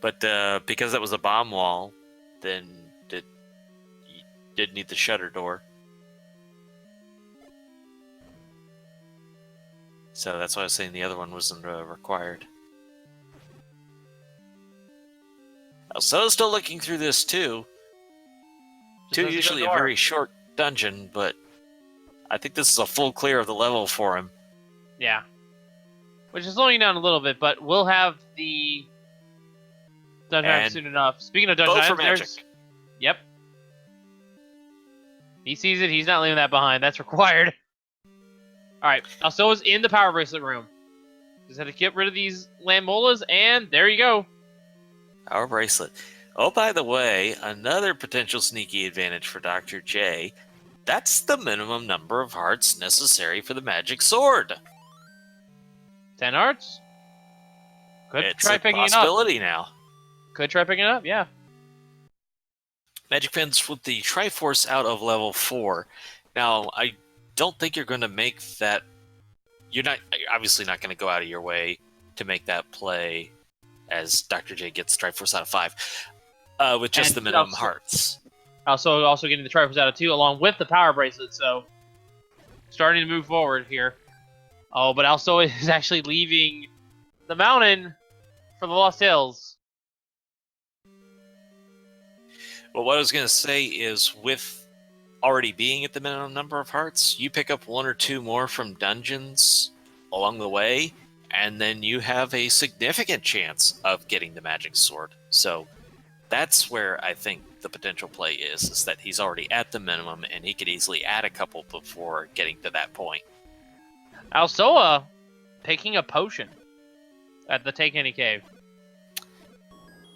But because that was a bomb wall, then you did need the shutter door. So that's why I was saying the other one wasn't required. So still looking through this too. Two usually a very short dungeon, but I think this is a full clear of the level for him. Yeah. Which is slowing down a little bit, but we'll have the dungeon item soon enough. Speaking of dungeon items, there's... Yep. He sees it, he's not leaving that behind. That's required. Alright, Alsoa's in the power bracelet room. Just had to get rid of these Lammolas, and there you go. Power bracelet. Oh, by the way, another potential sneaky advantage for Dr. J. That's the minimum number of hearts necessary for the magic sword. 10 hearts? Could try picking it up. It's a possibility now. Could try picking it up, yeah. Magic Pens with the Triforce out of level 4. Now, I don't think you're going to make that... You're obviously not going to go out of your way to make that play as Dr. J gets Triforce out of 5 with just the minimum hearts. Also getting the Triforce out of 2 along with the power bracelet, so starting to move forward here. Oh, but also is actually leaving the mountain for the Lost Hills. Well, what I was going to say is with already being at the minimum number of hearts, you pick up 1 or 2 more from dungeons along the way, and then you have a significant chance of getting the magic sword. So that's where I think the potential play is that he's already at the minimum, and he could easily add a couple before getting to that point. Alsoa taking a potion at the Take Any Cave.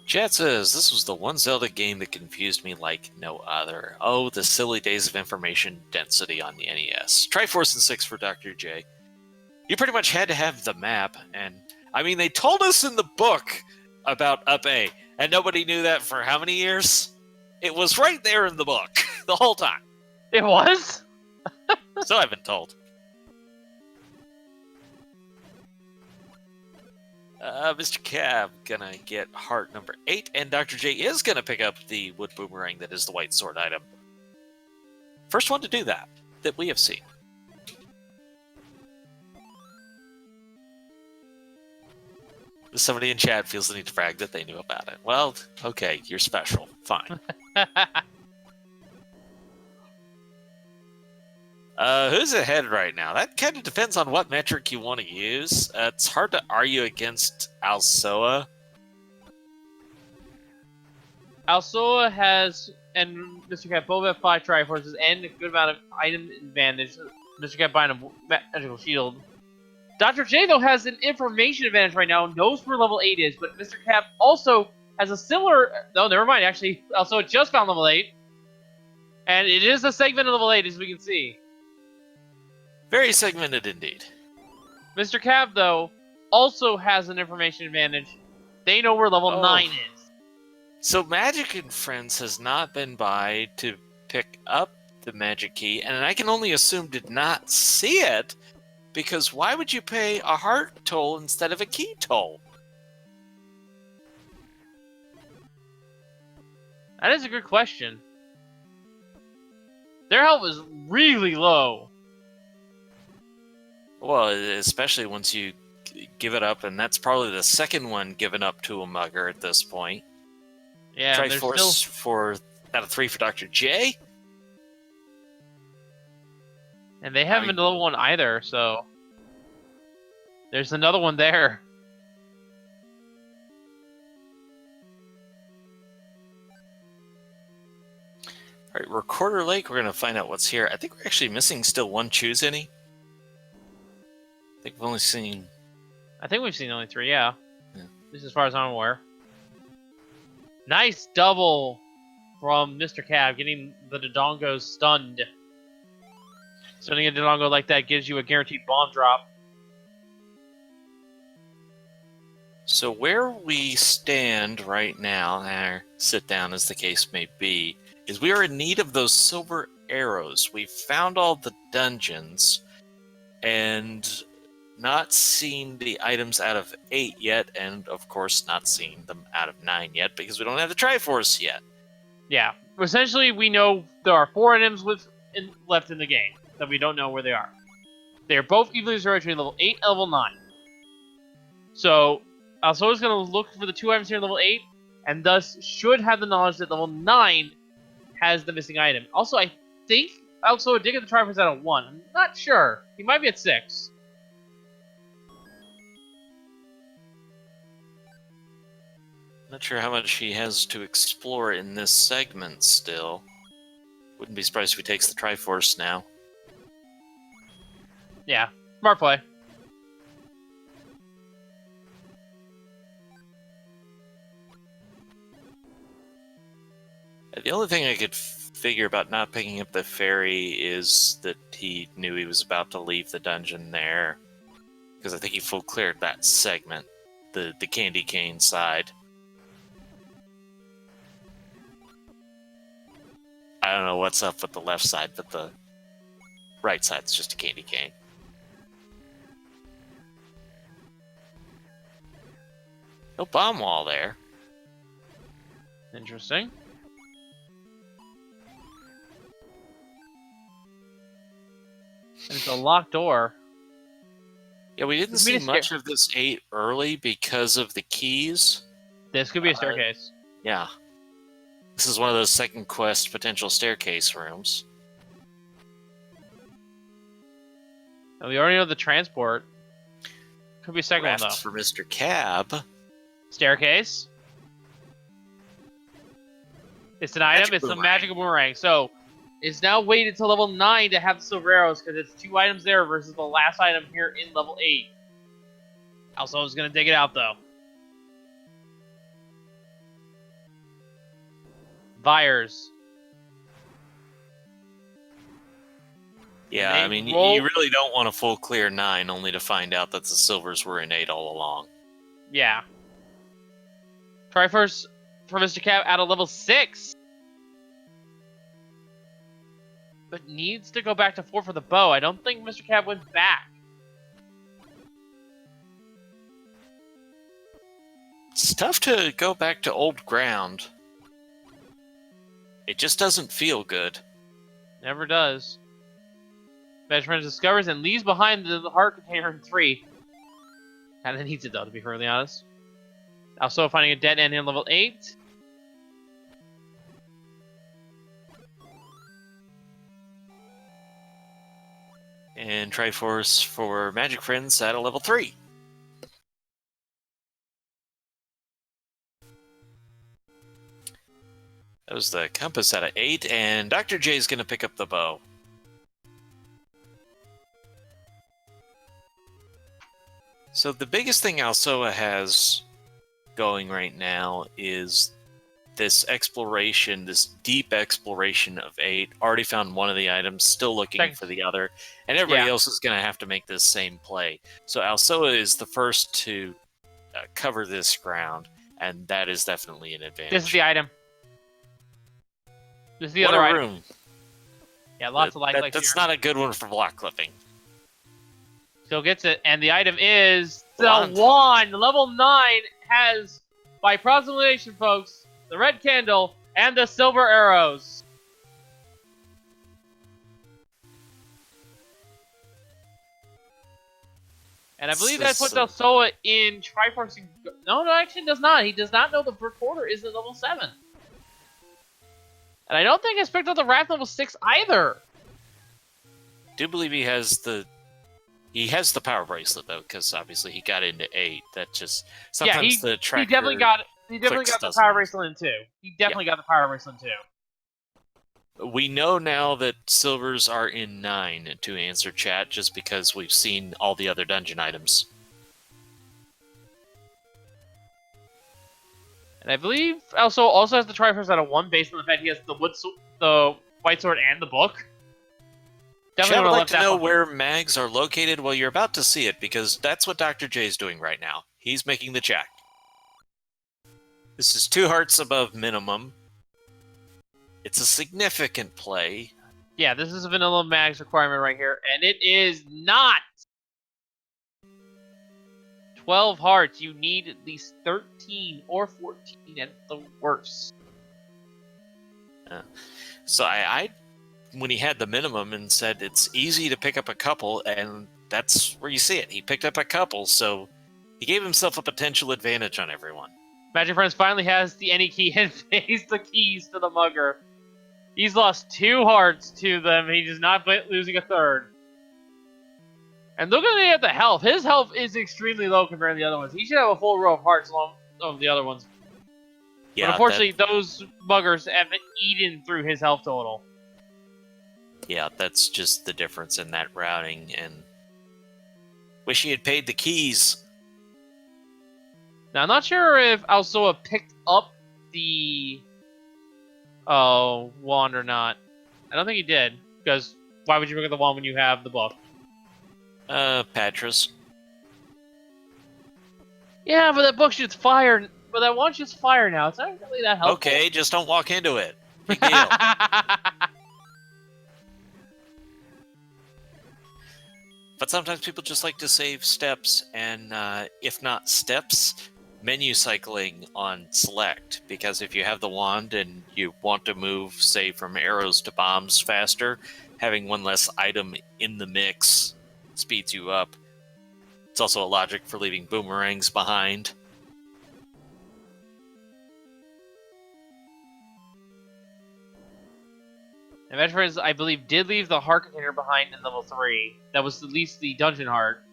Chat says, this was the one Zelda game that confused me like no other. Oh, the silly days of information density on the NES. Triforce and 6 for Dr. J. You pretty much had to have the map, and I mean, they told us in the book about Up A, and nobody knew that for how many years? It was right there in the book the whole time. It was? So I've been told. Mr. Cab gonna get heart number 8, and Dr. J is gonna pick up the wood boomerang that is the white sword item. First one to do that we have seen. Somebody in chat feels the need to brag that they knew about it. Well, okay, you're special. Fine. Who's ahead right now? That kind of depends on what metric you want to use. It's hard to argue against Alsoa. Alsoa has, and Mr. Cat both have 5 Triforces and a good amount of item advantage. Mr. Cat buying a magical shield. Dr. J, though, has an information advantage right now, knows where level 8 is, but Mr. Cap also has a similar... No, never mind, actually. Alsoa just found level 8. And it is a segment of level 8, as we can see. Very segmented indeed. Mr. Cav, though, also has an information advantage. They know where level 9 is. So Magic and Friends has not been by to pick up the magic key, and I can only assume did not see it, because why would you pay a heart toll instead of a key toll? That is a good question. Their health is really low. Well, especially once you give it up, and that's probably the second one given up to a mugger at this point. Yeah, Triforce still... for out of 3 for Dr. J. And they haven't been to level 1 either, so... There's another one there. Alright, Recorder Lake, we're going to find out what's here. I think we're actually missing still one Choose Any. I think we've only seen... I think we've seen only 3, yeah. Yeah. At least as far as I'm aware. Nice double from Mr. Cav, getting the Dodongos stunned. Stunning a Dodongo like that gives you a guaranteed bomb drop. So where we stand right now, or sit down as the case may be, is we are in need of those silver arrows. We've found all the dungeons, and not seen the items out of 8 yet, and of course not seen them out of 9 yet, because we don't have the Triforce yet. Yeah, essentially we know there are 4 items left in the game that we don't know where they are. They are both evenly distributed between level 8 and level 9. So, Alsoa's going to look for the 2 items here in level 8, and thus should have the knowledge that level 9 has the missing item. Also, I think Alsoa did get the Triforce out of 1. I'm not sure. He might be at 6. Not sure how much he has to explore in this segment still. Wouldn't be surprised if he takes the Triforce now. Yeah, smart play. The only thing I could figure about not picking up the ferry is that he knew he was about to leave the dungeon there. Because I think he full cleared that segment, the candy cane side. I don't know what's up with the left side, but the right side's just a candy cane. No bomb wall there. Interesting. And it's a locked door. Yeah, we didn't see much of this 8 early because of the keys. This could be a staircase. Yeah. This is one of those second quest potential staircase rooms. And we already know the transport. Could be a second one, though. Raft for Mr. Cab. Staircase. It's an item. It's the magical boomerang. So, it's now waited till level 9 to have the silver arrows, because it's 2 items there versus the last item here in level 8. Also, is going to dig it out, though. Vires. Yeah, I mean, you really don't want a full clear 9, only to find out that the silvers were in 8 all along. Yeah. Triforce for Mr. Cab at a level 6. But needs to go back to 4 for the bow. I don't think Mr. Cab went back. It's tough to go back to old ground. It just doesn't feel good. Never does. Benjamin discovers and leaves behind the heart container in 3. Kinda needs it though, to be perfectly honest. Also finding a dead end in level 8. And Triforce for Magic Friends at a level 3. That was the compass at an 8, and Dr. J is going to pick up the bow. So the biggest thing Alsoa has going right now is this exploration, this deep exploration of 8. Already found one of the items, still looking for the other, and everybody else is going to have to make this same play. So Alsoa is the first to cover this ground, and that is definitely an advantage. This is the item. This is the other item. Yeah, lots of light. That's not a good one for block clipping. Still gets it, and the item is the wand. Level 9 has, by approximation, folks, the red candle and the silver arrows. And I believe that puts Alsoa in Triforce. No, actually does not. He does not know the recorder is at level 7. And I don't think it's picked up the Wrath level 6 either. I do believe he has the power bracelet though, because obviously he got into 8. That just sometimes the tracker. He definitely got the power bracelet in 2. He definitely got the power bracelet in 2. We know now that silvers are in 9 to answer chat, just because we've seen all the other dungeon items. And I believe also has the Triforce at a 1 based on the fact he has the white sword and the book. Definitely would like to know where mags are located. Well, you're about to see it, because that's what Dr. J is doing right now. He's making the check. This is 2 hearts above minimum. It's a significant play. Yeah, this is a vanilla mags requirement right here, and it is not 12 hearts. You need at least 13 or 14 at the worst. So I when he had the minimum and said it's easy to pick up a couple, and that's where you see it. He picked up a couple, so he gave himself a potential advantage on everyone. Magic Friends finally has the any key and pays the keys to the mugger. He's lost 2 hearts to them. He does not losing a 3rd. And look at the health. His health is extremely low compared to the other ones. He should have a full row of hearts along of the other ones. Yeah, but unfortunately, those muggers have eaten through his health total. Yeah, that's just the difference in that routing, and wish he had paid the keys. Now, I'm not sure if Alsoa picked up the wand or not. I don't think he did, because why would you pick up the wand when you have the buff? Patras. Yeah, but that book shoots fire. But that wand shoots fire now. It's not really that helpful. Okay, just don't walk into it. Big deal. But sometimes people just like to save steps, and if not steps, menu cycling on select. Because if you have the wand and you want to move, say, from arrows to bombs faster, having one less item in the mix speeds you up. It's also a logic for leaving boomerangs behind. Adventurers, I believe, did leave the heart container behind in level 3. That was at least the dungeon heart.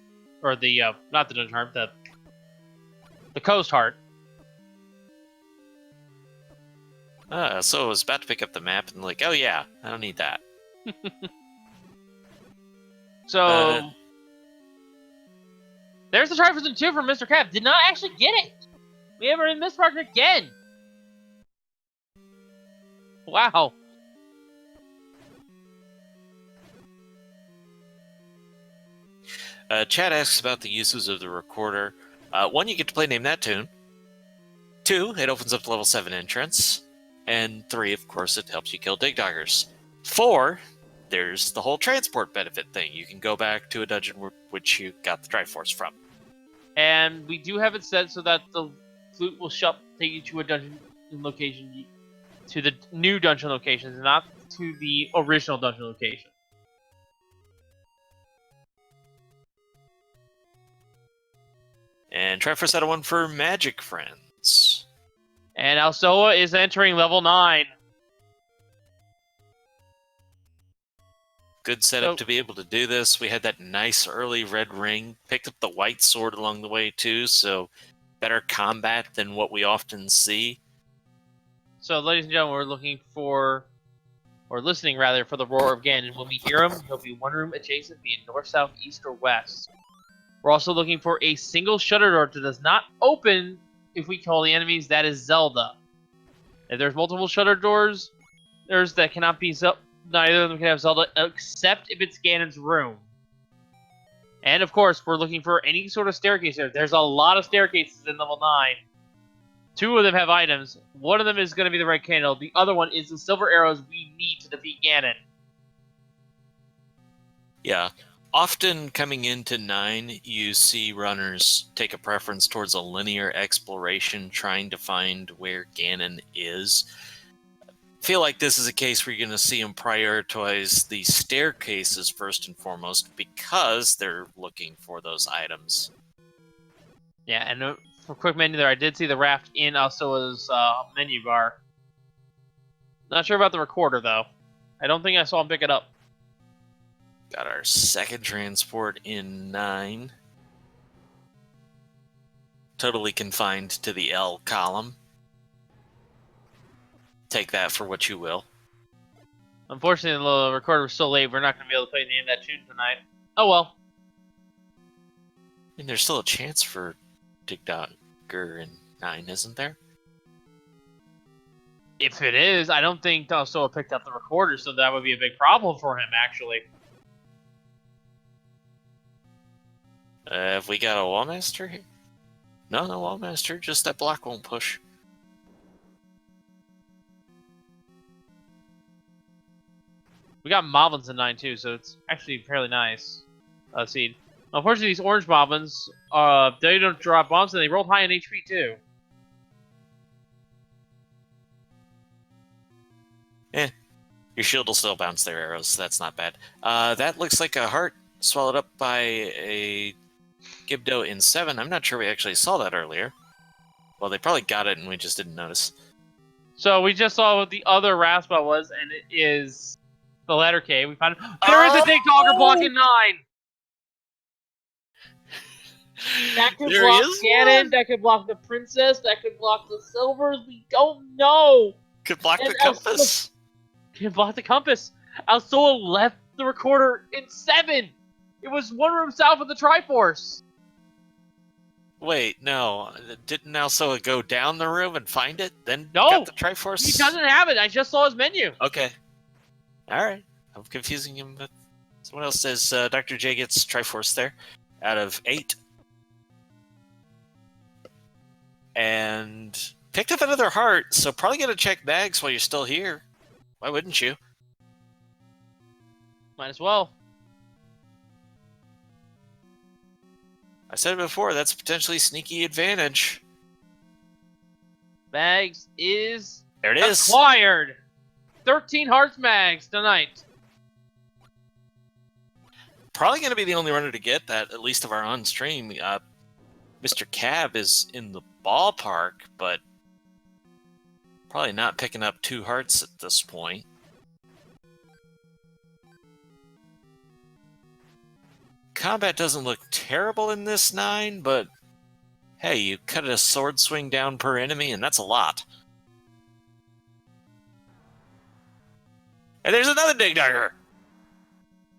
or the not the dungeon heart, the coast heart. So I was about to pick up the map and like, oh yeah, I don't need that. So there's the Triforce 2 from Mr. Cap. Did not actually get it. We have already mismarked again. Wow. Chad asks about the uses of the recorder. 1, you get to play Name That Tune. 2, it opens up the level 7 entrance. And 3, of course, it helps you kill Digdoggers. 4, there's the whole transport benefit thing. You can go back to a dungeon which you got the Triforce from. And we do have it set so that the flute will take you to a dungeon location, to the new dungeon locations, not to the original dungeon location. And Triforce had one for Magic Friends. And Alsoa is entering level 9. Good setup to be able to do this. We had that nice early red ring. Picked up the white sword along the way too, so better combat than what we often see. So, ladies and gentlemen, we're looking for, or listening rather, for the Roar of Ganon. When we hear him, he'll be one room adjacent, be in north, south, east, or west. We're also looking for a single shutter door that does not open if we kill the enemies. That is Zelda. If there's multiple shutter doors, that cannot be Zelda. Neither of them can have Zelda, except if it's Ganon's room. And of course, we're looking for any sort of staircase here. There's a lot of staircases in level 9. 2 of them have items. One of them is going to be the red candle. The other one is the silver arrows we need to defeat Ganon. Yeah. Often coming into 9, you see runners take a preference towards a linear exploration, trying to find where Ganon is. Feel like this is a case where you're going to see them prioritize the staircases first and foremost because they're looking for those items. Yeah, and for quick menu there, I did see the raft in Alsoa's menu bar. Not sure about the recorder, though. I don't think I saw him pick it up. Got our second transport in 9. Totally confined to the L column. Take that for what you will. Unfortunately, the recorder was so late, we're not going to be able to play the end of that tune tonight. Oh well. And there's still a chance for Digdogger in 9, isn't there? If it is, I don't think Alsoa picked up the recorder, so that would be a big problem for him, actually. Have we got a Wallmaster here? No Wallmaster, just that block won't push. We got Moblins in 9 too, so it's actually fairly nice. Let's see. Unfortunately, these orange Moblins, they don't drop bombs, and they roll high in HP too. Your shield will still bounce their arrows, so that's not bad. That looks like a heart swallowed up by a Gibdo in 7. I'm not sure we actually saw that earlier. Well, they probably got it and we just didn't notice. So we just saw what the other Raspa was, and it is the letter K. We found there is a Digdogger block in 9. That could block Ganon. That could block the princess. That could block the silvers. We don't know. Could block the compass. Can block the compass. Alsoa left the recorder in 7. It was one room south of the Triforce. Wait, no. Didn't Alsoa go down the room and find it? Then no, got the Triforce? He doesn't have it. I just saw his menu. Okay. Alright. I'm confusing him, but someone else says Dr. J gets Triforce there out of 8. And picked up another heart, so probably gonna check bags while you're still here. Why wouldn't you? Might as well. I said it before, that's potentially sneaky advantage. Mags is there it is. Acquired. 13 hearts mags tonight. Probably going to be the only runner to get that, at least of our on-stream. Mr. Cab is in the ballpark, but probably not picking up 2 hearts at this point. combat doesn't look terrible in this 9, but hey, you cut a sword swing down per enemy, and that's a lot. And there's another Dig Dagger!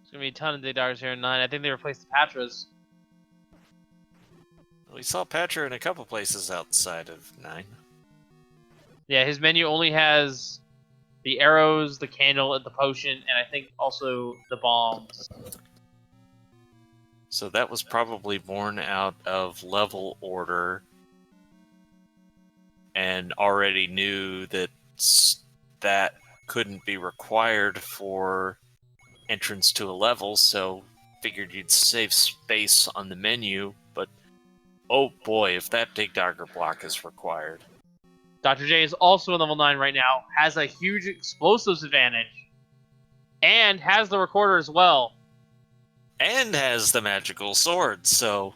There's going to be a ton of Dig Daggers here in 9. I think they replaced the Patras. We saw Patra in a couple places outside of 9. Yeah, his menu only has the arrows, the candle, and the potion, and I think also the bombs. So that was probably born out of level order and already knew that that couldn't be required for entrance to a level, so figured you'd save space on the menu, but oh boy, if that Dig Dagger block is required. Dr. J is also in level 9 right now, has a huge explosives advantage, and has the recorder as well. And has the magical sword, so...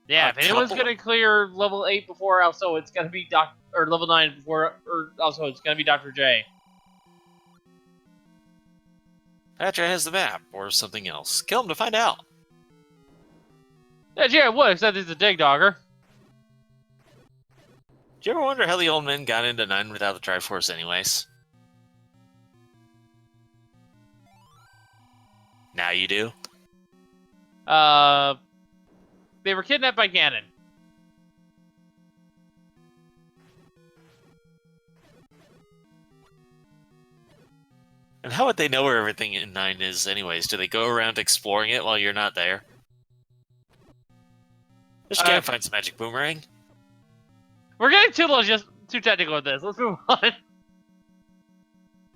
Yeah, if anyone's going to clear level 8 before also, it's going to be or level 9 before, or also it's going to be Dr. J. Patra has the map, or something else. Kill him to find out. Yeah, it would, except it's a Dig Dagger. Do you ever wonder how the old men got into 9 without the Triforce anyways? Now you do? They were kidnapped by Ganon. And how would they know where everything in 9 is anyways? Do they go around exploring it while you're not there? Just gotta find some magic boomerang. We're getting too technical with this. Let's move on.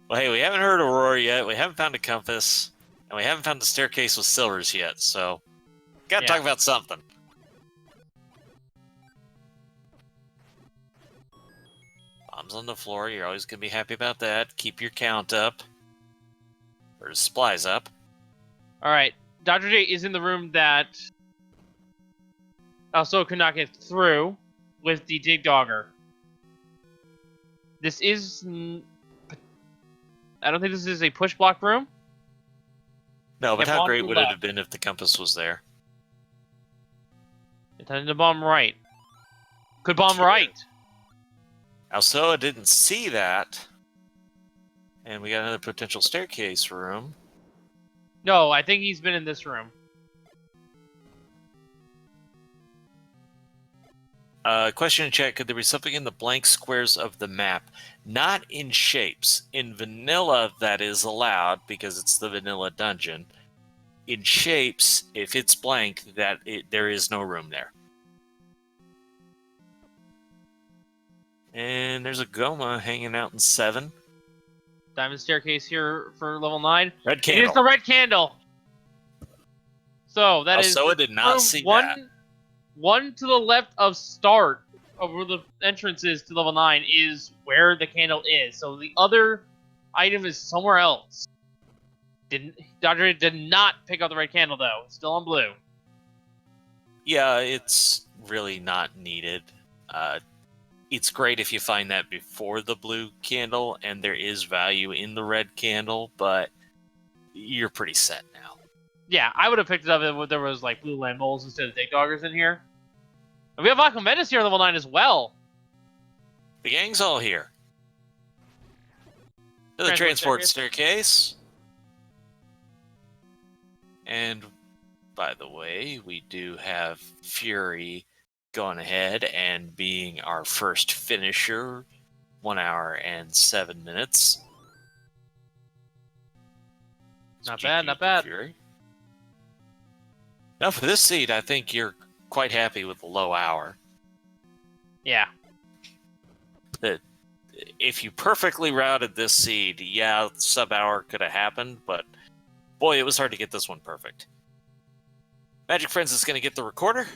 Well, hey, we haven't heard Aurora yet, we haven't found a compass, and we haven't found the staircase with silvers yet, so... Gotta talk about something. Bombs on the floor, you're always gonna be happy about that. Keep your count up. Or supplies up. Alright, Dr. J is in the room that also could not get through with the Dig Dagger. This is... I don't think this is a push block room. No, but how great would it have been if the compass was there? Intended to bomb right. Could bomb right. Alsoa didn't see that. And we got another potential staircase room. No, I think he's been in this room. Question in chat, could there be something in the blank squares of the map? Not in shapes. In vanilla, that is allowed, because it's the vanilla dungeon. In shapes, if it's blank, there is no room there. And there's a Goma hanging out in 7. Diamond staircase here for level 9. Red candle. It is the red candle. So that is. So it did not see that. One to the left of start of where the entrance is to level 9 is where the candle is. So the other item is somewhere else. Dr. did not pick up the red candle though. It's still on blue. Yeah, it's really not needed. It's great if you find that before the blue candle, and there is value in the red candle, but you're pretty set now. Yeah, I would have picked it up if there was like blue land moles instead of Dig Daggers in here. And we have Aqua Menace here at level 9 as well. The gang's all here. The transport staircase. And by the way, we do have Fury going ahead and being our first finisher. 1 hour and 7 minutes. Not bad, not bad. Fury. Now for this seed, I think you're quite happy with the low hour. Yeah. If you perfectly routed this seed, yeah, sub-hour could have happened, but boy, it was hard to get this one perfect. Magic Friends is going to get the recorder.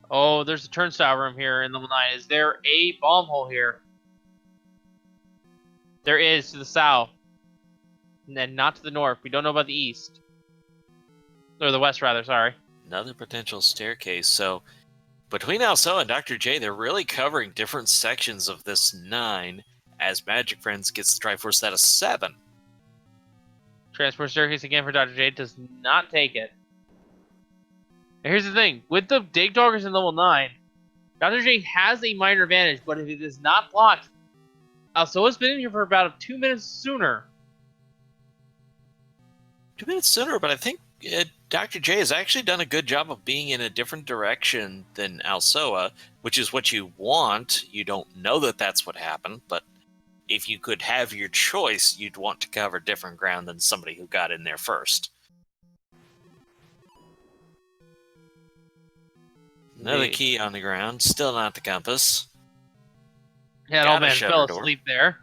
Oh, there's a turnstile room here in level 9. Is there a bomb hole here? There is, to the south. And then not to the north. We don't know about the east. Or the west, rather, sorry. Another potential staircase. So, between Also and Dr. J, they're really covering different sections of this 9 as Magic Friends gets the Triforce out of 7. Transport staircase again for Dr. J. Does not take it. And here's the thing. With the dig doggers in level 9, Dr. J has a minor advantage, but if it is not blocked, Alsoa's been in here for about 2 minutes sooner. 2 minutes sooner, but I think Dr. J has actually done a good job of being in a different direction than Alsoa, which is what you want. You don't know that that's what happened, but if you could have your choice, you'd want to cover different ground than somebody who got in there first. Another key on the ground, still not the compass. Yeah, old man fell asleep there.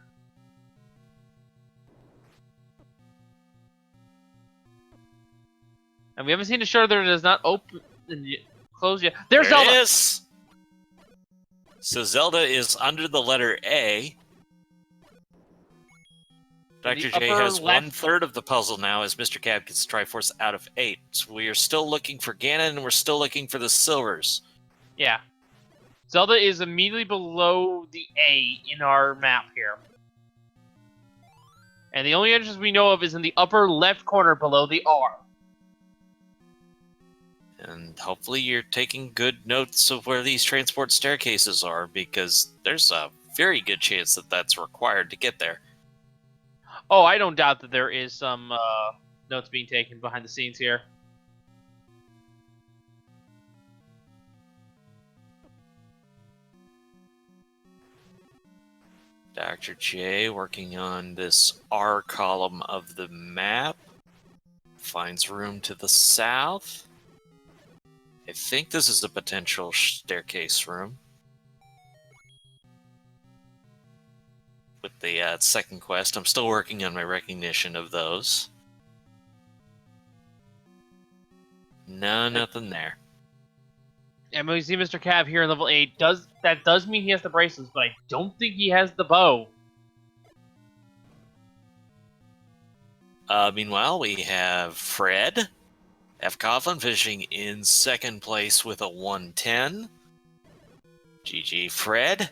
And we haven't seen a shutter that does not open and close yet. There's Zelda! It is! So Zelda is under the letter A. Dr. J has 1/3 of the puzzle now as Mr. Cab gets Triforce out of 8. So we are still looking for Ganon and we're still looking for the silvers. Yeah. Zelda is immediately below the A in our map here. And the only entrance we know of is in the upper left corner below the R. And hopefully you're taking good notes of where these transport staircases are, because there's a very good chance that that's required to get there. Oh, I don't doubt that there is some notes being taken behind the scenes here. Dr. J working on this R column of the map. Finds room to the south. I think this is a potential staircase room. With the second quest, I'm still working on my recognition of those. No, nothing there. And we see Mr. Cab here in level 8. That does mean he has the bracelets, but I don't think he has the bow. Meanwhile, we have Fred F. Coughlin finishing in second place with a 110. GG, Fred.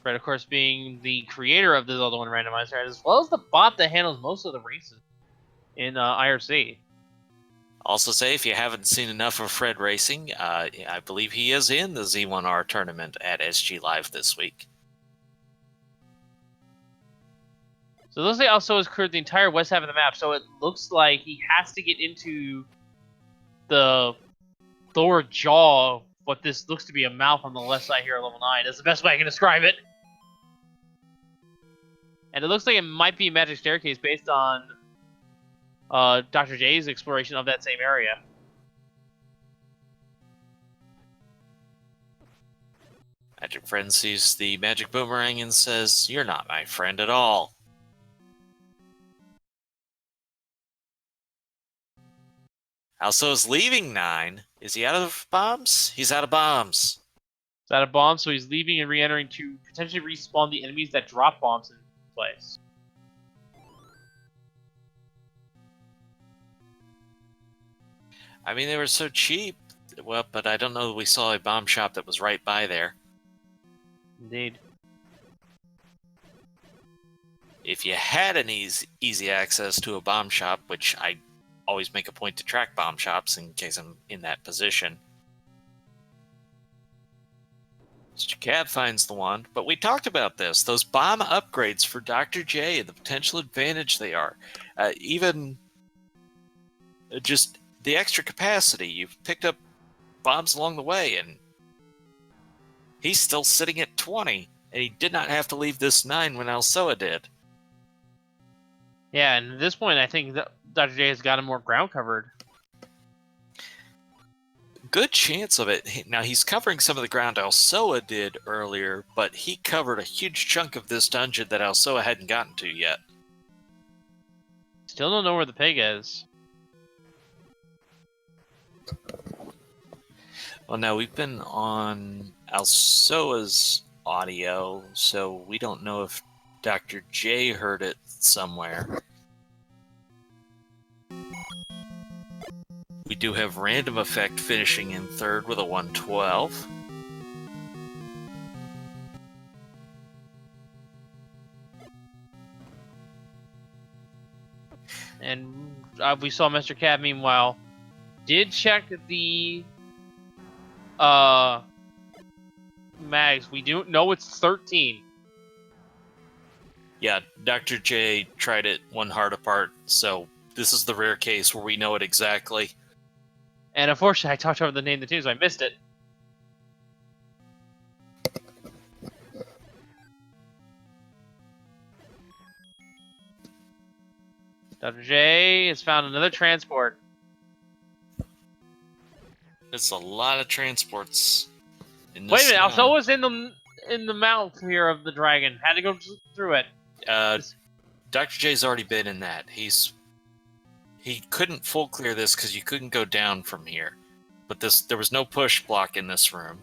Fred, of course, being the creator of the Zelda 1 Randomizer, as well as the bot that handles most of the races in IRC. Also say, if you haven't seen enough of Fred racing, I believe he is in the Z1R tournament at SG Live this week. So it looks like also has cleared the entire west half of the map, so it looks like he has to get into the lower jaw, what this looks to be a mouth on the left side here at level 9. That's the best way I can describe it. And it looks like it might be a magic staircase based on Dr. J's exploration of that same area. Magic Friend sees the magic boomerang and says, "You're not my friend at all." Also is leaving 9. Is he out of bombs? He's out of bombs. He's out of bombs, so he's leaving and re-entering to potentially respawn the enemies that drop bombs in place. I mean, they were so cheap. Well, but I don't know that we saw a bomb shop that was right by there. Indeed. If you had an easy access to a bomb shop, which I always make a point to track bomb shops in case I'm in that position. Mr. Cab finds the wand, but we talked about this. Those bomb upgrades for Dr. J and the potential advantage they are. Even just the extra capacity. You've picked up bombs along the way, and he's still sitting at 20, and he did not have to leave this 9 when Alsoa did. Yeah, and at this point, I think that Dr. J has gotten more ground covered. Good chance of it. Now, he's covering some of the ground Alsoa did earlier, but he covered a huge chunk of this dungeon that Alsoa hadn't gotten to yet. Still don't know where the pig is. Well, now, we've been on Alsoa's audio, so we don't know if Dr. J heard it somewhere. We do have Random Effect finishing in third with a 112. And we saw Mr. Cat, meanwhile, did check the mags. We do know it's 13. Yeah, Dr. J tried it one heart apart, so this is the rare case where we know it exactly. And unfortunately, I talked over the name of the team, so I missed it. Dr. J has found another transport. It's a lot of transports. In this Wait a minute, town. so was in the mouth here of the dragon. Had to go through it. Dr. J's already been in that. He couldn't full clear this because you couldn't go down from here. But there was no push block in this room.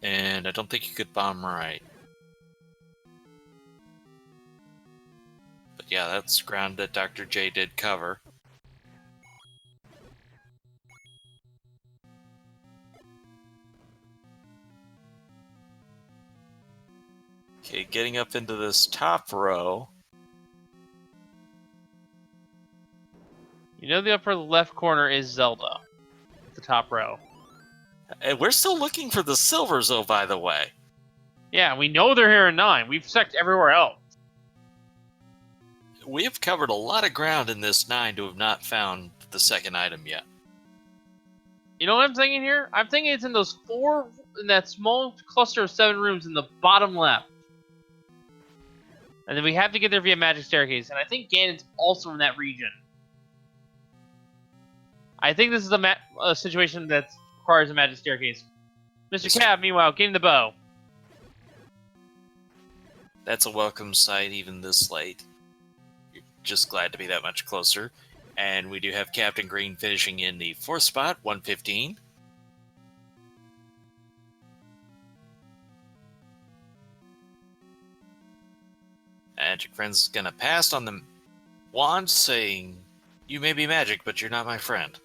And I don't think you could bomb right. But yeah, that's ground that Dr. J did cover. Okay, getting up into this top row. You know the upper left corner is Zelda. The top row. And we're still looking for the silvers, though, by the way. Yeah, we know they're here in 9. We've checked everywhere else. We have covered a lot of ground in this 9 to have not found the second item yet. You know what I'm thinking here? I'm thinking it's in in that small cluster of 7 rooms in the bottom left. And then we have to get there via magic staircase. And I think Ganon's also in that region. I think this is a situation that requires a magic staircase. Mr. Cab, meanwhile, getting the bow. That's a welcome sight even this late. You're just glad to be that much closer. And we do have Captain Green finishing in the 4th spot, 115. Magic Friend's gonna pass on the wand, saying, "You may be magic, but you're not my friend."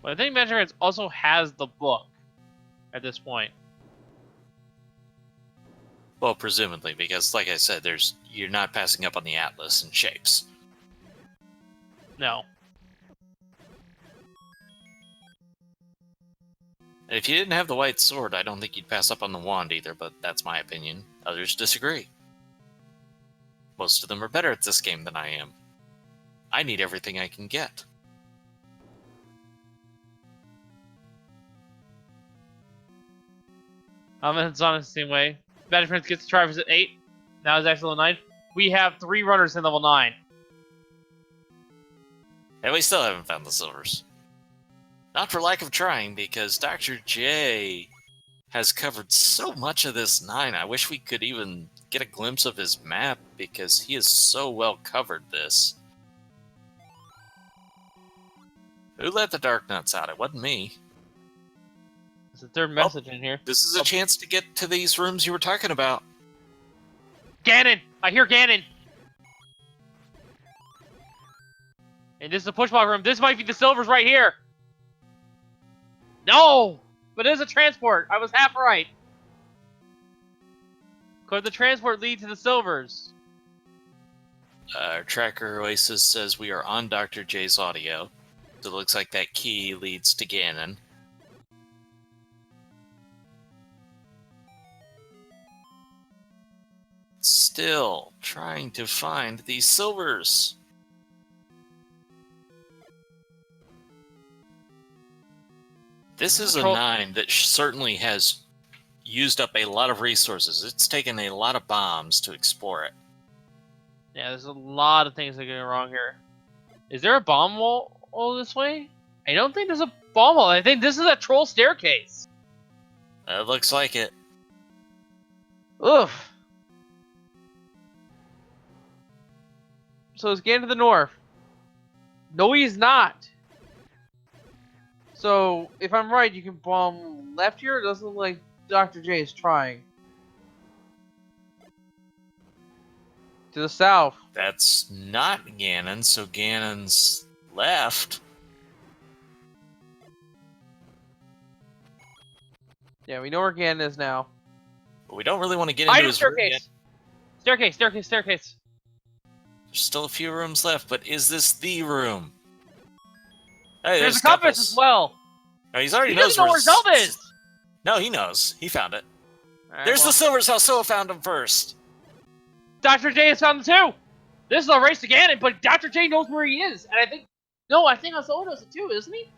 But I think Magic Friends also has the book at this point. Well, presumably, because like I said, you're not passing up on the atlas and shapes. No. And if you didn't have the white sword, I don't think you'd pass up on the wand either, but that's my opinion. Others disagree. Most of them are better at this game than I am. I need everything I can get. It's on the same way. Magic Prince gets to try at 8. Now it's actually level 9. We have 3 runners in level 9. And we still haven't found the silvers. Not for lack of trying, because Dr. J has covered so much of this 9. I wish we could even get a glimpse of his map, because he has so well covered this. Who let the Dark Nuts out? It wasn't me. There's a third message in here. This is a chance to get to these rooms you were talking about. Ganon! I hear Ganon! And this is a push block room. This might be the silvers right here. No! But it is a transport. I was half right. Could the transport lead to the silvers? Tracker Oasis says we are on Dr. J's audio. So it looks like that key leads to Ganon. Still trying to find these silvers. This is a 9 that certainly has used up a lot of resources. It's taken a lot of bombs to explore it. Yeah, there's a lot of things that are going wrong here. Is there a bomb wall this way? I don't think there's a bomb wall. I think this is a troll staircase. It looks like it. Oof. So it's Ganon to the north. No, he's not. So, if I'm right, you can bomb left here? It doesn't look like Dr. J is trying. To the south. That's not Ganon, so Ganon's left. Yeah, we know where Ganon is now. But we don't really want to get into Item his room yet. Staircase. There's still a few rooms left, but is this the room? Hey, There's there's a compass as well. Oh, he's already He knows doesn't know where Zelda his- is. No, he knows. He found it. Alright, There's well, the silvers. Alsoa found him first. Dr. J has found them too. This is a race to Ganon, but Dr. J knows where he is, and I think Alsoa knows it too, isn't he?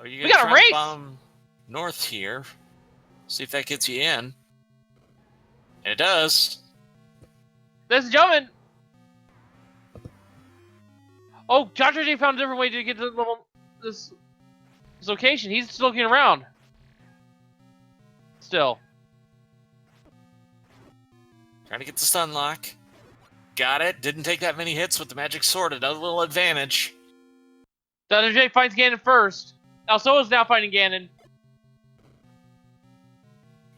Are you We gonna got a try race! and bomb north here? See if that gets you in. And it does. Ladies and gentlemen. Oh, Dr. J found a different way to get to this location. He's still looking around. Still. Trying to get the stun lock. Got it. Didn't take that many hits with the magic sword. Another little advantage. Dr. J finds Ganon first. Alsoa's now finding Ganon.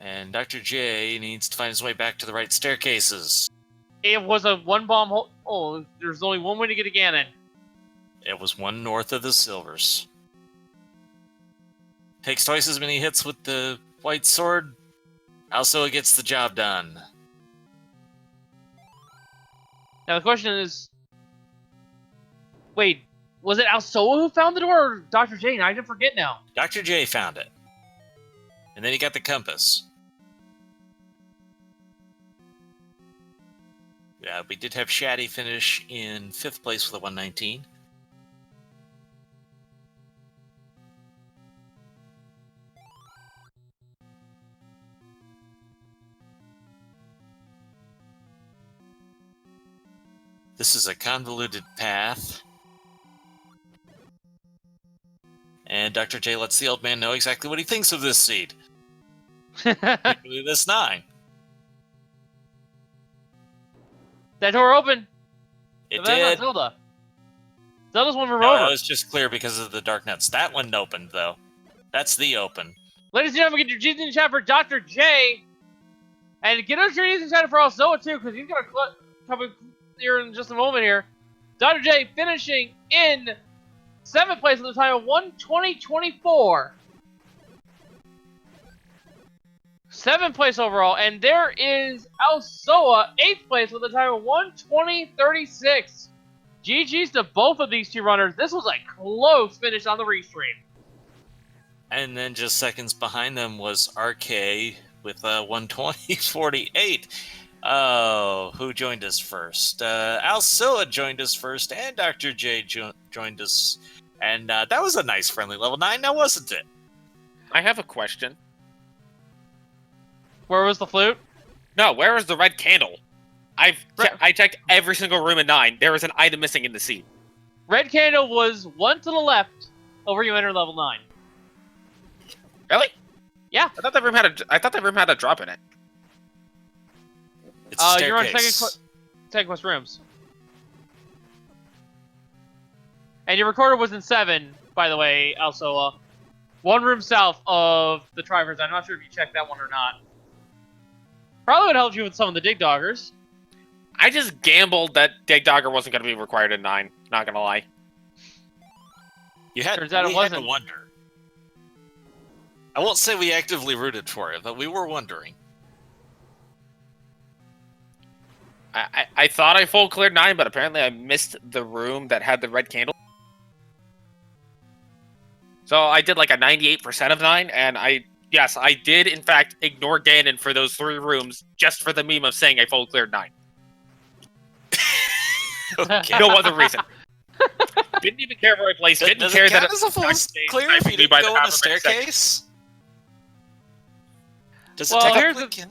And Dr. J needs to find his way back to the right staircases. It was a one-bomb hole. Oh, there's only one way to get to Ganon. It was one north of the silvers. Takes twice as many hits with the white sword. Alsoa gets the job done. Now the question is... Wait, was it Alsoa who found the door, or Dr. J? I didn't forget now. Dr. J found it. And then he got the compass. Yeah, we did have Shaddy finish in 5th place with a 119. This is a convoluted path. And Dr. J lets the old man know exactly what he thinks of this seed. Particularly this 9. That door opened. It But that's not did. Zelda. Zelda's one for No, over. it was just clear because of the dark nuts. That one opened, though. That's the open. Ladies and gentlemen, get your G's in the chat for Dr. J. And get your G's in the chat for Alsoa, too, because he's going to come in here in just a moment here. Dr. J finishing in 7th place with a time of 1:20.24. 7th place overall. And there is Alsoa, 8th place with a time of 1:20.36. GG's to both of these two runners. This was a close finish on the restream. And then just seconds behind them was RK with 120.48. Oh, who joined us first? Alsoa joined us first, and Dr. J joined us. And that was a nice friendly level 9, now wasn't it? I have a question. Where was the flute? No, where is the red candle? I checked every single room in 9. There was an item missing in the seat. Red candle was one to the left over you enter level 9. Really? Yeah. I thought that room had a drop in it. It's a You're on staircase. second quest rooms. And your recorder was in 7, by the way, Alsoa. One room south of the Trivers. I'm not sure if you checked that one or not. Probably would help you with some of the Dig Doggers. I just gambled that Dig Dogger wasn't going to be required in 9. Not going to lie. Turns out it wasn't. Had to wonder. I won't say we actively rooted for it, but we were wondering. I thought I full cleared 9, but apparently I missed the room that had the red candle. So I did like a 98% of 9, and I did in fact ignore Ganon for those 3 rooms just for the meme of saying I full cleared 9. Okay. No other reason. Didn't even care where I placed. Didn't care that it was a full clear if you didn't go on a staircase. Does it technically count?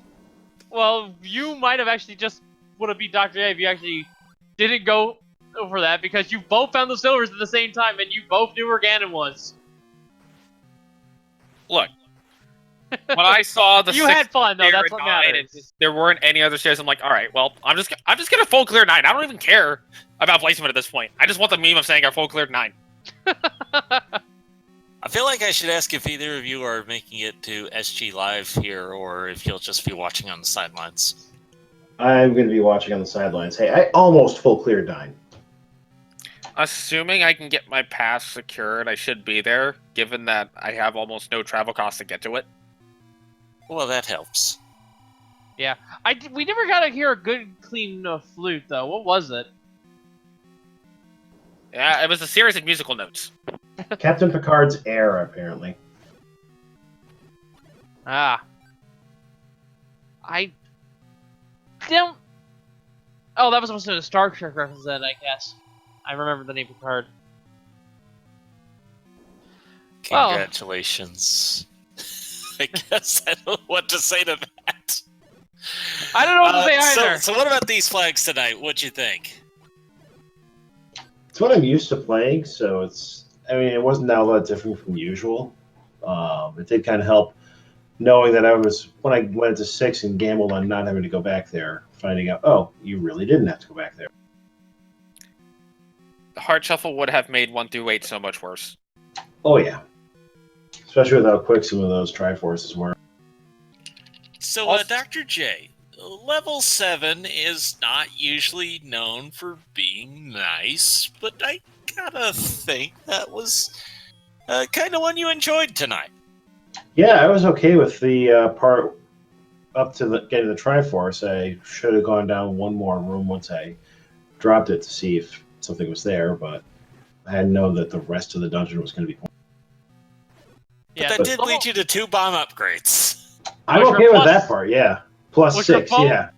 Well, you might have actually just would have beat Dr. A if you actually didn't go over that, because you both found the silvers at the same time and you both knew where Ganon was. Look, when I saw the you had fun though. That's what matters. There weren't any other stairs. I'm like, all right, well, I'm just gonna full clear 9. I don't even care about placement at this point. I just want the meme of saying I full cleared 9. I feel like I should ask if either of you are making it to SG Live here, or if you'll just be watching on the sidelines. I'm going to be watching on the sidelines. Hey, I almost full cleared 9. Assuming I can get my pass secured, I should be there, given that I have almost no travel costs to get to it. Well, that helps. Yeah, we never got to hear a good, clean flute though. What was it? Yeah, it was a series of musical notes. Captain Picard's air, apparently. Ah, I don't. Oh, that was supposed to be a Star Trek reference, then I guess. I remember the name Picard. Well, Congratulations. I guess I don't know what to say to that. I don't know what to say either. So what about these flags tonight? What'd you think? It's what I'm used to playing, so it's. I mean, it wasn't that a lot different from usual. It did kind of help knowing that I was when I went to 6 and gambled on not having to go back there, finding out, oh, you really didn't have to go back there. The hard shuffle would have made 1 through 8 so much worse. Oh yeah, especially with how quick some of those Triforces were. So, Dr. J, level 7 is not usually known for being nice, but I gotta think that was kind of one you enjoyed tonight. Yeah, I was okay with the part up to getting the Triforce. I should have gone down one more room once I dropped it to see if something was there, but I hadn't known that the rest of the dungeon was going to be. But that did lead you to 2 bomb upgrades. I'm okay with that part, yeah. Plus 6, yeah.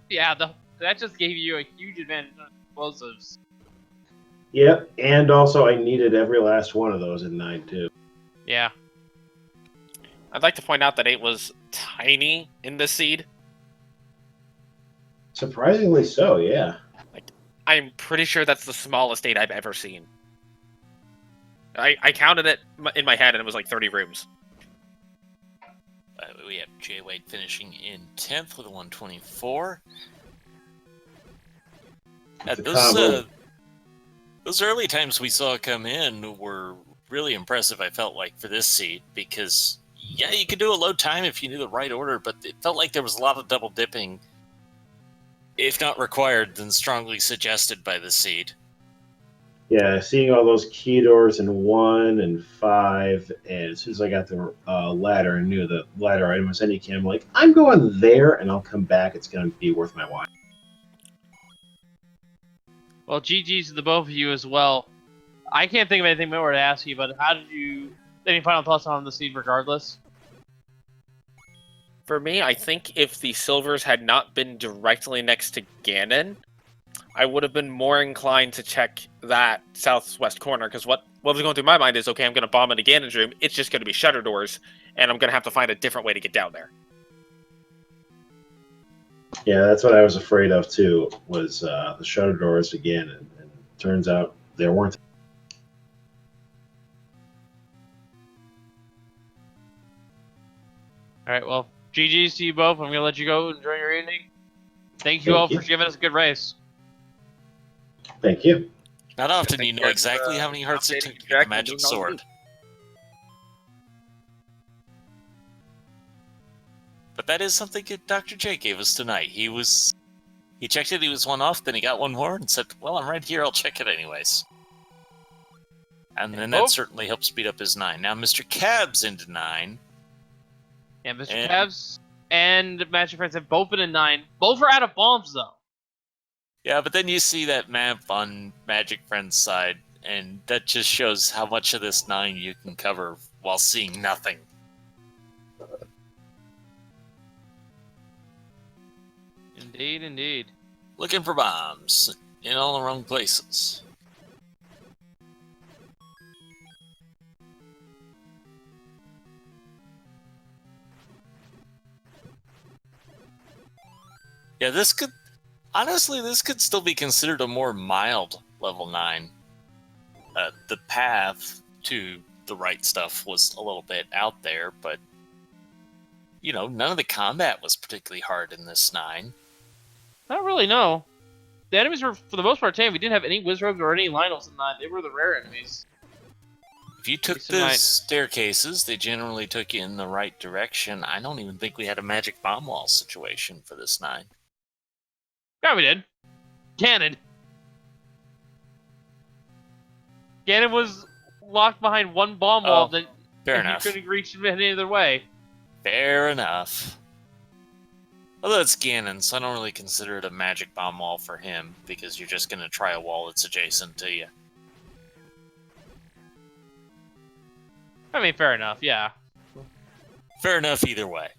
Yeah, that just gave you a huge advantage on explosives. Yep, and also I needed every last one of those in 9 too. Yeah. I'd like to point out that 8 was tiny in the seed. Surprisingly so, yeah. I'm pretty sure that's the smallest 8 I've ever seen. I counted it in my head and it was like 30 rooms. We have Jay Wade finishing in 10th with a 124. Those early times we saw come in were really impressive, I felt like, for this seed, because, yeah, you could do a low time if you knew the right order, but it felt like there was a lot of double dipping, if not required, then strongly suggested by the seed. Yeah, seeing all those key doors in 1 and 5, and as soon as I got the ladder and knew the ladder item was any cam, I'm like, I'm going there and I'll come back. It's going to be worth my while. Well, GG's to the both of you as well. I can't think of anything more to ask you, but how did you... Any final thoughts on the seed regardless? For me, I think if the silvers had not been directly next to Ganon, I would have been more inclined to check that southwest corner, because what was going through my mind is, okay, I'm going to bomb into Ganon's room, it's just going to be shutter doors, and I'm going to have to find a different way to get down there. Yeah, that's what I was afraid of too, was the shutter doors again, and turns out there weren't. Alright, well, GG's to you both. I'm going to let you go. Enjoy your evening. Thank you all for giving us a good race. Thank you. Not often you know exactly how many hearts it took to get the magic sword. But that is something that Dr. J gave us tonight. He checked it, he was 1 off, then he got 1 more and said, well, I'm right here, I'll check it anyways. And then that certainly helped speed up his 9. Now Mr. Cab's into 9. Yeah, Mr. Cabs and Magic Friends have both been in 9. Both are out of bombs, though. Yeah, but then you see that map on Magic Friend's side, and that just shows how much of this 9 you can cover while seeing nothing. Indeed, indeed. Looking for bombs in all the wrong places. Yeah, this could still be considered a more mild level 9. The path to the right stuff was a little bit out there, but you know, none of the combat was particularly hard in this 9. Not really, no. The enemies were, for the most part, tame. We didn't have any Wizrogues or any Lionels in 9. They were the rare enemies. If you took the staircases, they generally took you in the right direction. I don't even think we had a magic bomb wall situation for this 9. Yeah, we did. Ganon. Ganon was locked behind one bomb wall that fair enough. You couldn't reach him any other way. Fair enough. Although it's Ganon, so I don't really consider it a magic bomb wall for him, because you're just going to try a wall that's adjacent to you. I mean, fair enough, yeah. Fair enough either way.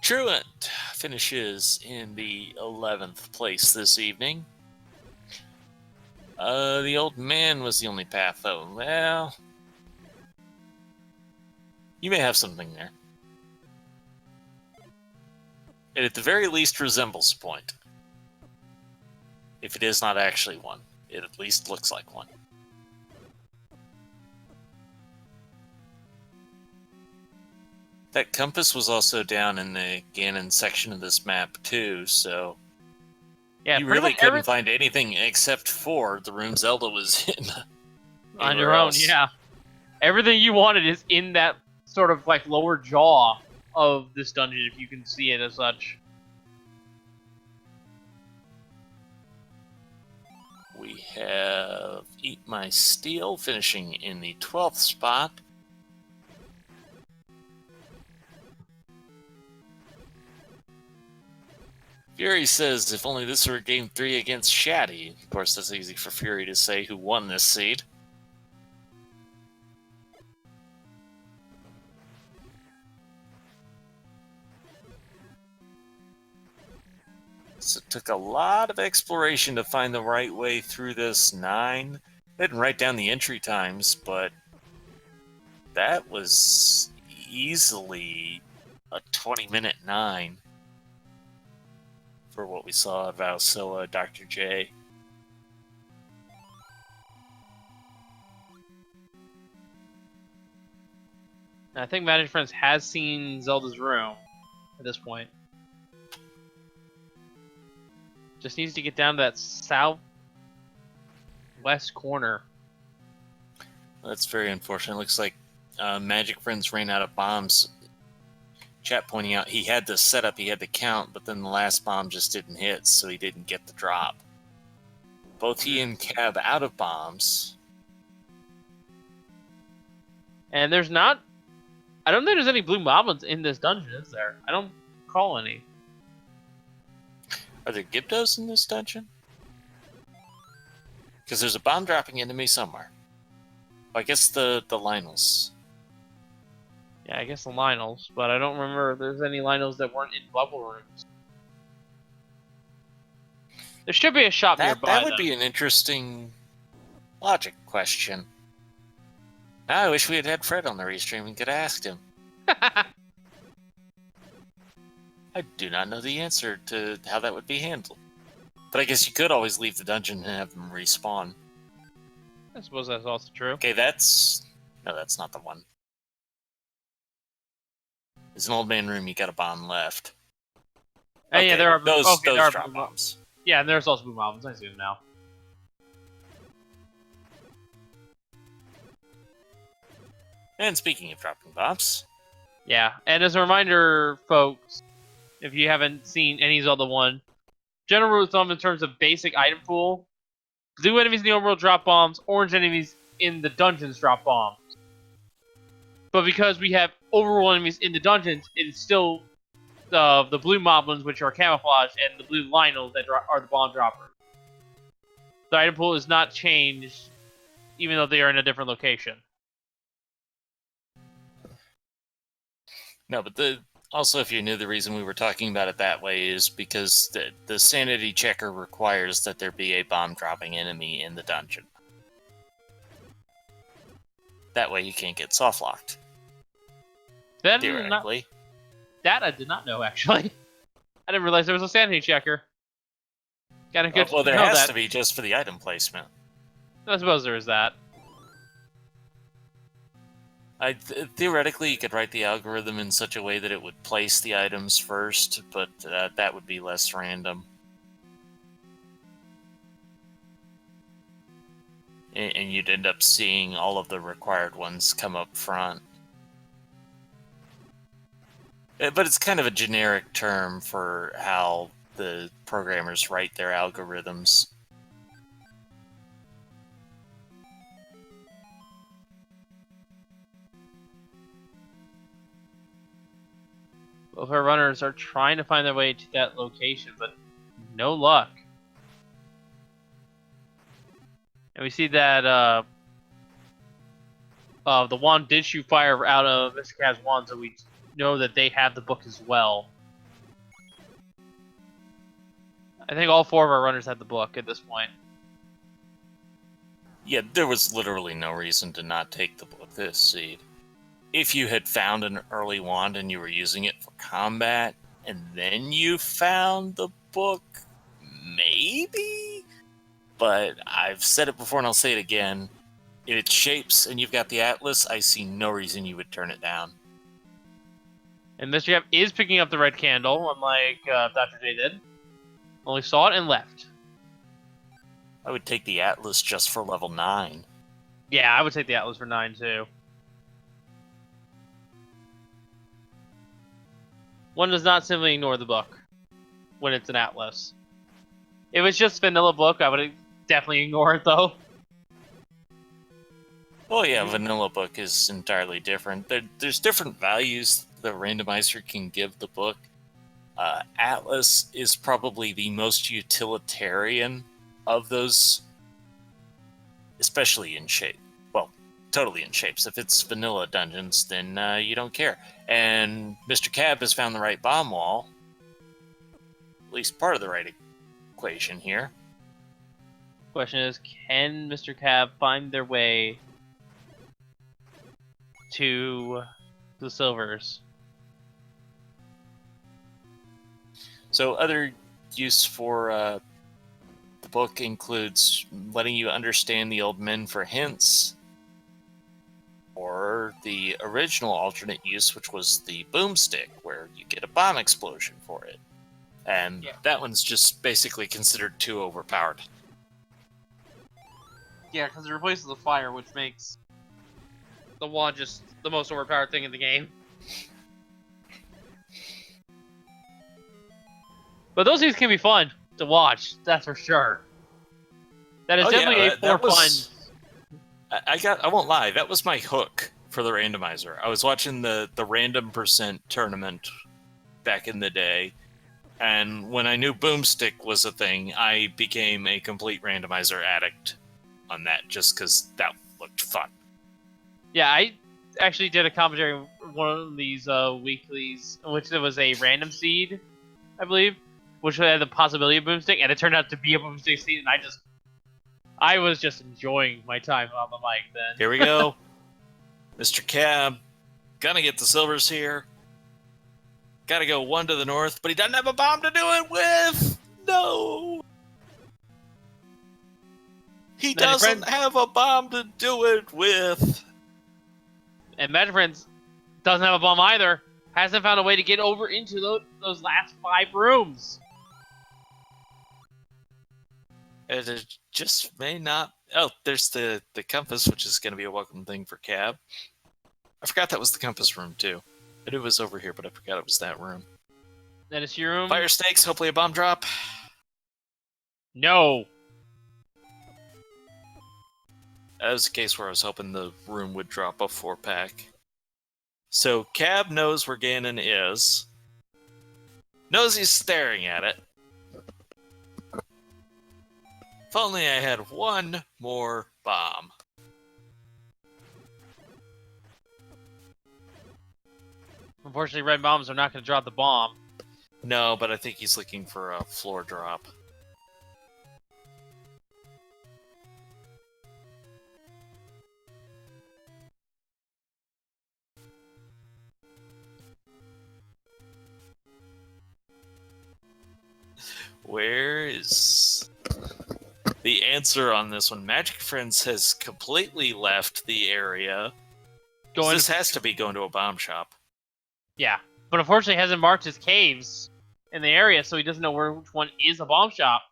Truant finishes in the 11th place this evening. The old man was the only path, though. Well, you may have something there. It at the very least resembles a point. If it is not actually one, it at least looks like one. That compass was also down in the Ganon section of this map too, so Yeah, you pretty really much couldn't find anything except for the room Zelda was in. on anywhere your own, else. yeah. Everything you wanted is in that sort of like lower jaw of this dungeon, if you can see it as such. We have Eat My Steel finishing in the 12th spot. Fury says, if only this were game 3 against Shaddy. Of course, that's easy for Fury to say, who won this seed. So it took a lot of exploration to find the right way through this 9. They didn't write down the entry times, but that was easily a 20-minute 9 for what we saw of Valsilla, Dr. J. I think Magic Friends has seen Zelda's room at this point. Just needs to get down to that southwest corner. That's very unfortunate. Looks like Magic Friends ran out of bombs. Chat pointing out he had the setup, he had the count, but then the last bomb just didn't hit, so he didn't get the drop. Both he and Cab out of bombs. And there's not... I don't think there's any blue moblins in this dungeon, is there? I don't recall any. Are there Gyptos in this dungeon? Because there's a bomb dropping enemy somewhere. I guess the Lionels. Yeah, I guess the Lionels, but I don't remember if there's any Lionels that weren't in bubble rooms. There should be a shop nearby. That would be an interesting logic question. Now I wish we had had Fred on the restream and could have asked him. I do not know the answer to how that would be handled. But I guess you could always leave the dungeon and have them respawn. I suppose that's also true. Okay, that's... No, that's not the one. There's an old man room, you got a bomb left. And yeah, there are those there are drop blue bombs. Yeah, and there's also blue moblins. I see them now. And speaking of dropping bombs, Yeah, and as a reminder, folks, if you haven't seen any Zelda 1, general rule of thumb in terms of basic item pool, blue enemies in the overworld drop bombs, orange enemies in the dungeons drop bombs. But because we have overworld enemies in the dungeons, it is still the blue moblins, which are camouflage, and the blue Lionels that are the bomb droppers. The item pool is not changed, even though they are in a different location. no, but also if you knew the reason we were talking about it that way is because the sanity checker requires that there be a bomb dropping enemy in the dungeon. That way you can't get soft locked. Then Theoretically. That I did not know, actually. I didn't realize there was a sanity checker. Gotta good Well, there know has that. to be just for the item placement. I suppose there is that. Theoretically, you could write the algorithm in such a way that it would place the items first, but that would be less random. And you'd end up seeing all of the required ones come up front. But it's kind of a generic term for how the programmers write their algorithms. Both our runners are trying to find their way to that location, but no luck. And we see that the wand did shoot fire out of Mr. Cat's wand, so we know that they have the book as well. I think all 4 of our runners had the book at this point. Yeah, there was literally no reason to not take the book this seed. If you had found an early wand and you were using it for combat, and then you found the book, maybe? But I've said it before and I'll say it again. If it's shapes and you've got the Atlas, I see no reason you would turn it down. And Mr. Cap is picking up the red candle, unlike Dr. J did. Only saw it and left. I would take the Atlas just for level 9. Yeah, I would take the Atlas for 9 too. One does not simply ignore the book when it's an Atlas. If it's just vanilla book, I would definitely ignore it though. Oh yeah, vanilla book is entirely different. There's different values the randomizer can give the book. Atlas is probably the most utilitarian of those, especially in shape. Well, totally in shapes. If it's vanilla dungeons, then you don't care. And Mr. Cab has found the right bomb wall. At least part of the right equation here. Question is, can Mr. Cab find their way to the silvers? So other use for the book includes letting you understand the old men for hints, or the original alternate use, which was the boomstick, where you get a bomb explosion for it. And that one's just basically considered too overpowered. Yeah, because it replaces the fire, which makes the wand just the most overpowered thing in the game. But those things can be fun to watch, that's for sure. That is definitely a for fun. I won't lie, that was my hook for the randomizer. I was watching the random percent tournament back in the day, and when I knew boomstick was a thing, I became a complete randomizer addict on that, just because that looked fun. Yeah, I actually did a commentary on one of these weeklies, which there was a random seed, I believe, which had the possibility of boomstick, and it turned out to be a boomstick seed, and I was just enjoying my time on the mic then. Here we go. Mr. Cab, gonna get the silvers here. Gotta go 1 to the north, but he doesn't have a bomb to do it with! No! He doesn't have a bomb to do it with! And Magic Friends doesn't have a bomb either. Hasn't found a way to get over into those last 5 rooms. It just may not... Oh, there's the compass, which is going to be a welcome thing for Cab. I forgot that was the compass room, too. I knew it was over here, but I forgot it was that room. That is your room? Fire stakes, hopefully a bomb drop. No. That was a case where I was hoping the room would drop a 4-pack. So Cab knows where Ganon is. Knows he's staring at it. If only I had one more bomb. Unfortunately, red bombs are not going to drop the bomb. No, but I think he's looking for a floor drop. Where is the answer on this one? Magic Friends has completely left the area. This has to be going to a bomb shop. Yeah, but unfortunately he hasn't marked his caves in the area, so he doesn't know which one is a bomb shop.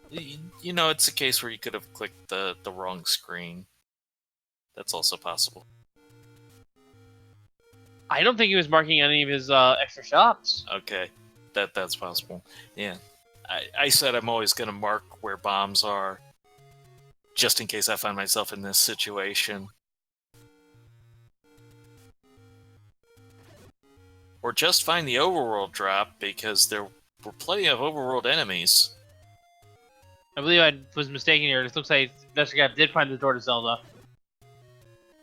You know, it's a case where you could have clicked the wrong screen. That's also possible. I don't think he was marking any of his extra shops. Okay, that's possible. Yeah, I said I'm always going to mark where bombs are, just in case I find myself in this situation. or just find the overworld drop, because there were plenty of overworld enemies. I believe I was mistaken here. It looks like Mr. Cap did find the door to Zelda.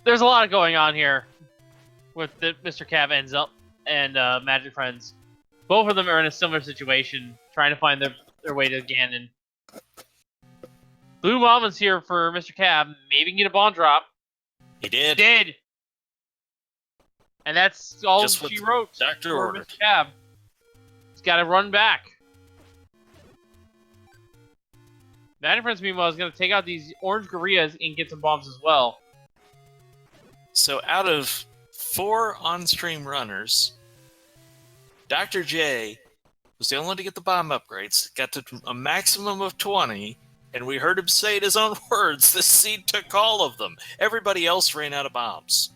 There's a lot going on here with Mr. Cap and Magic Friends. Both of them are in a similar situation, trying to find their way to Ganon. Blue Mama's here for Mr. Cap. Maybe he can get a bomb drop. He did. He did. And that's all Just what she wrote Doctor for ordered. Mr. Cap. He's got to run back. Magic Friends, meanwhile, is going to take out these orange gorillas and get some bombs as well. So out of 4 on-stream runners, Dr. J was the only one to get the bomb upgrades, got to a maximum of 20, and we heard him say in his own words, the seed took all of them. Everybody else ran out of bombs.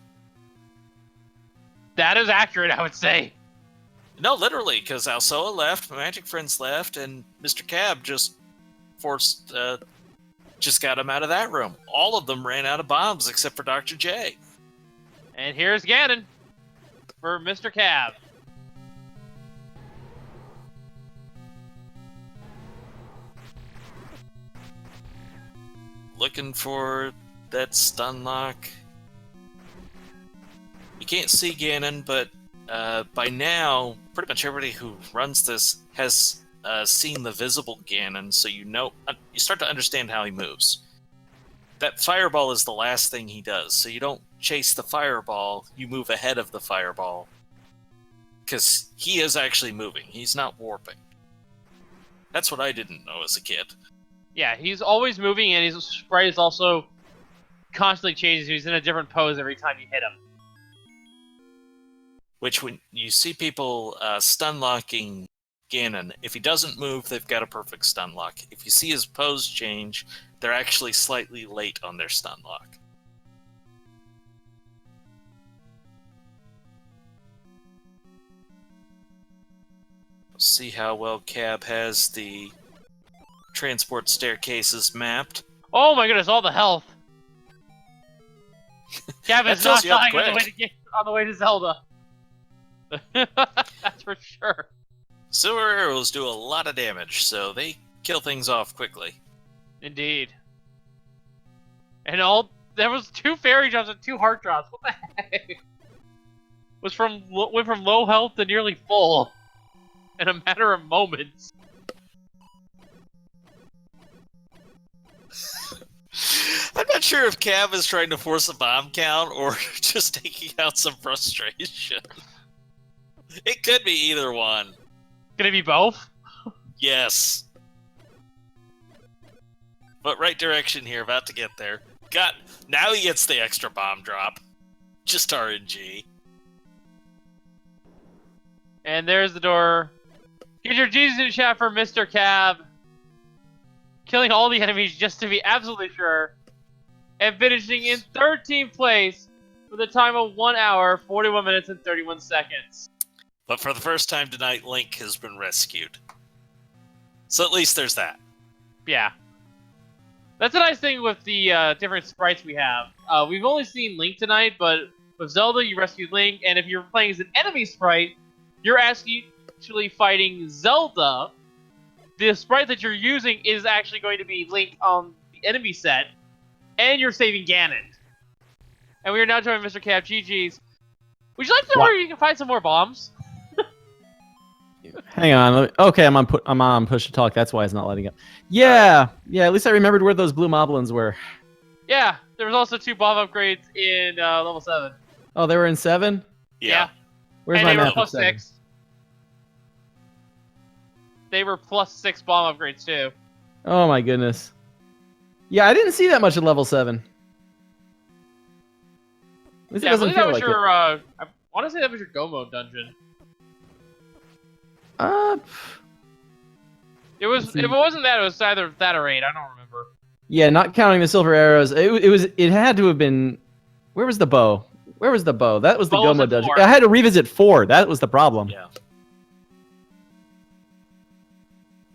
That is accurate, I would say. No, literally, because Alsoa left, Magic Friends left, and Mr. Cab just got him out of that room. All of them ran out of bombs except for Dr. J. And here's Ganon for Mr. Cab. Looking for that stun lock. You can't see Ganon, but by now, pretty much everybody who runs this has seen the visible Ganon, so you start to understand how he moves. That fireball is the last thing he does, so you don't chase the fireball, you move ahead of the fireball. Because he is actually moving, he's not warping. That's what I didn't know as a kid. Yeah, he's always moving, and his sprite is also constantly changing. He's in a different pose every time you hit him. Which, when you see people stun locking Ganon, if he doesn't move, they've got a perfect stun lock. If you see his pose change, they're actually slightly late on their stun lock. See how well Cab has the transport staircases mapped. Oh my goodness, all the health. Cab is not fills you up dying quick. on the way to Zelda. That's for sure. Silver arrows do a lot of damage, so they kill things off quickly. Indeed. And there was 2 fairy drops and 2 heart drops. What the heck? Went from low health to nearly full in a matter of moments. I'm not sure if Cab is trying to force a bomb count or just taking out some frustration. It could be either one. Gonna be both? Yes. But right direction here, about to get there. Now he gets the extra bomb drop. Just RNG. And there's the door. Get your Jesus in chat for Mr. Cab. Killing all the enemies just to be absolutely sure. And finishing in 13th place with a time of 1 hour, 41 minutes, and 31 seconds. But for the first time tonight, Link has been rescued. So at least there's that. Yeah. That's a nice thing with the different sprites we have. We've only seen Link tonight, but with Zelda, you rescued Link, and if you're playing as an enemy sprite, you're actually fighting Zelda. The sprite that you're using is actually going to be Link on the enemy set, and you're saving Ganon. And we are now joined Mr. Cap. GG's. Would you like to know where you can find some more bombs? Hang on. Okay, I'm on push to talk. That's why it's not letting up. Yeah. At least I remembered where those blue moblins were. Yeah, there was also 2 bomb upgrades in level 7. Oh, they were in 7? Yeah. Where's And my they were map? plus 6. They were plus 6 bomb upgrades too. Oh my goodness. Yeah, I didn't see that much at level 7. At least it Yeah, I doesn't believe that feel was like your. I want to say that was your Gomo dungeon. It was. If it wasn't that, it was either that or 8. I don't remember. Yeah, not counting the silver arrows. It had to have been. Where was the bow? That was the Bow was Gomo at dungeon. 4. I had to revisit 4. That was the problem. Yeah.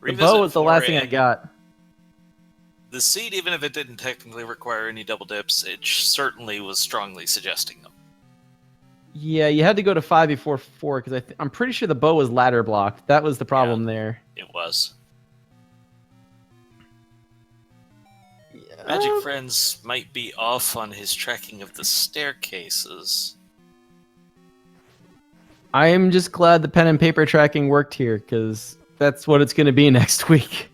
The bow was the 4, last thing I and got. The seed, even if it didn't technically require any double dips, it certainly was strongly suggesting them. Yeah, you had to go to 5 before 4 because I'm pretty sure the bow was ladder blocked. That was the problem there. It was. Magic Friends might be off on his tracking of the staircases. I am just glad the pen and paper tracking worked here because that's what it's going to be next week.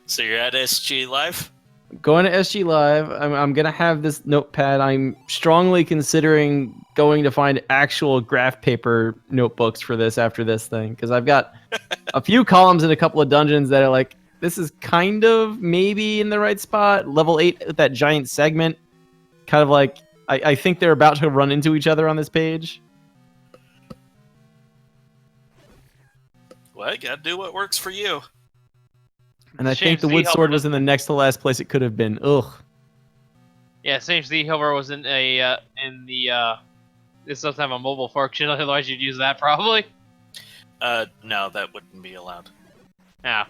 So you're at SG Live? Going to SG Live, I'm going to have this notepad. I'm strongly considering going to find actual graph paper notebooks for this after this thing because I've got a few columns in a couple of dungeons that are like, this is kind of maybe in the right spot. Level 8 with that giant segment. Kind of like, I think they're about to run into each other on this page. Well, you gotta do what works for you. And I think the wood sword was in the next to last place it could have been. Ugh. Yeah, Sage the Hilver was in a this doesn't have a mobile function, otherwise you'd use that probably. No, that wouldn't be allowed. Yeah.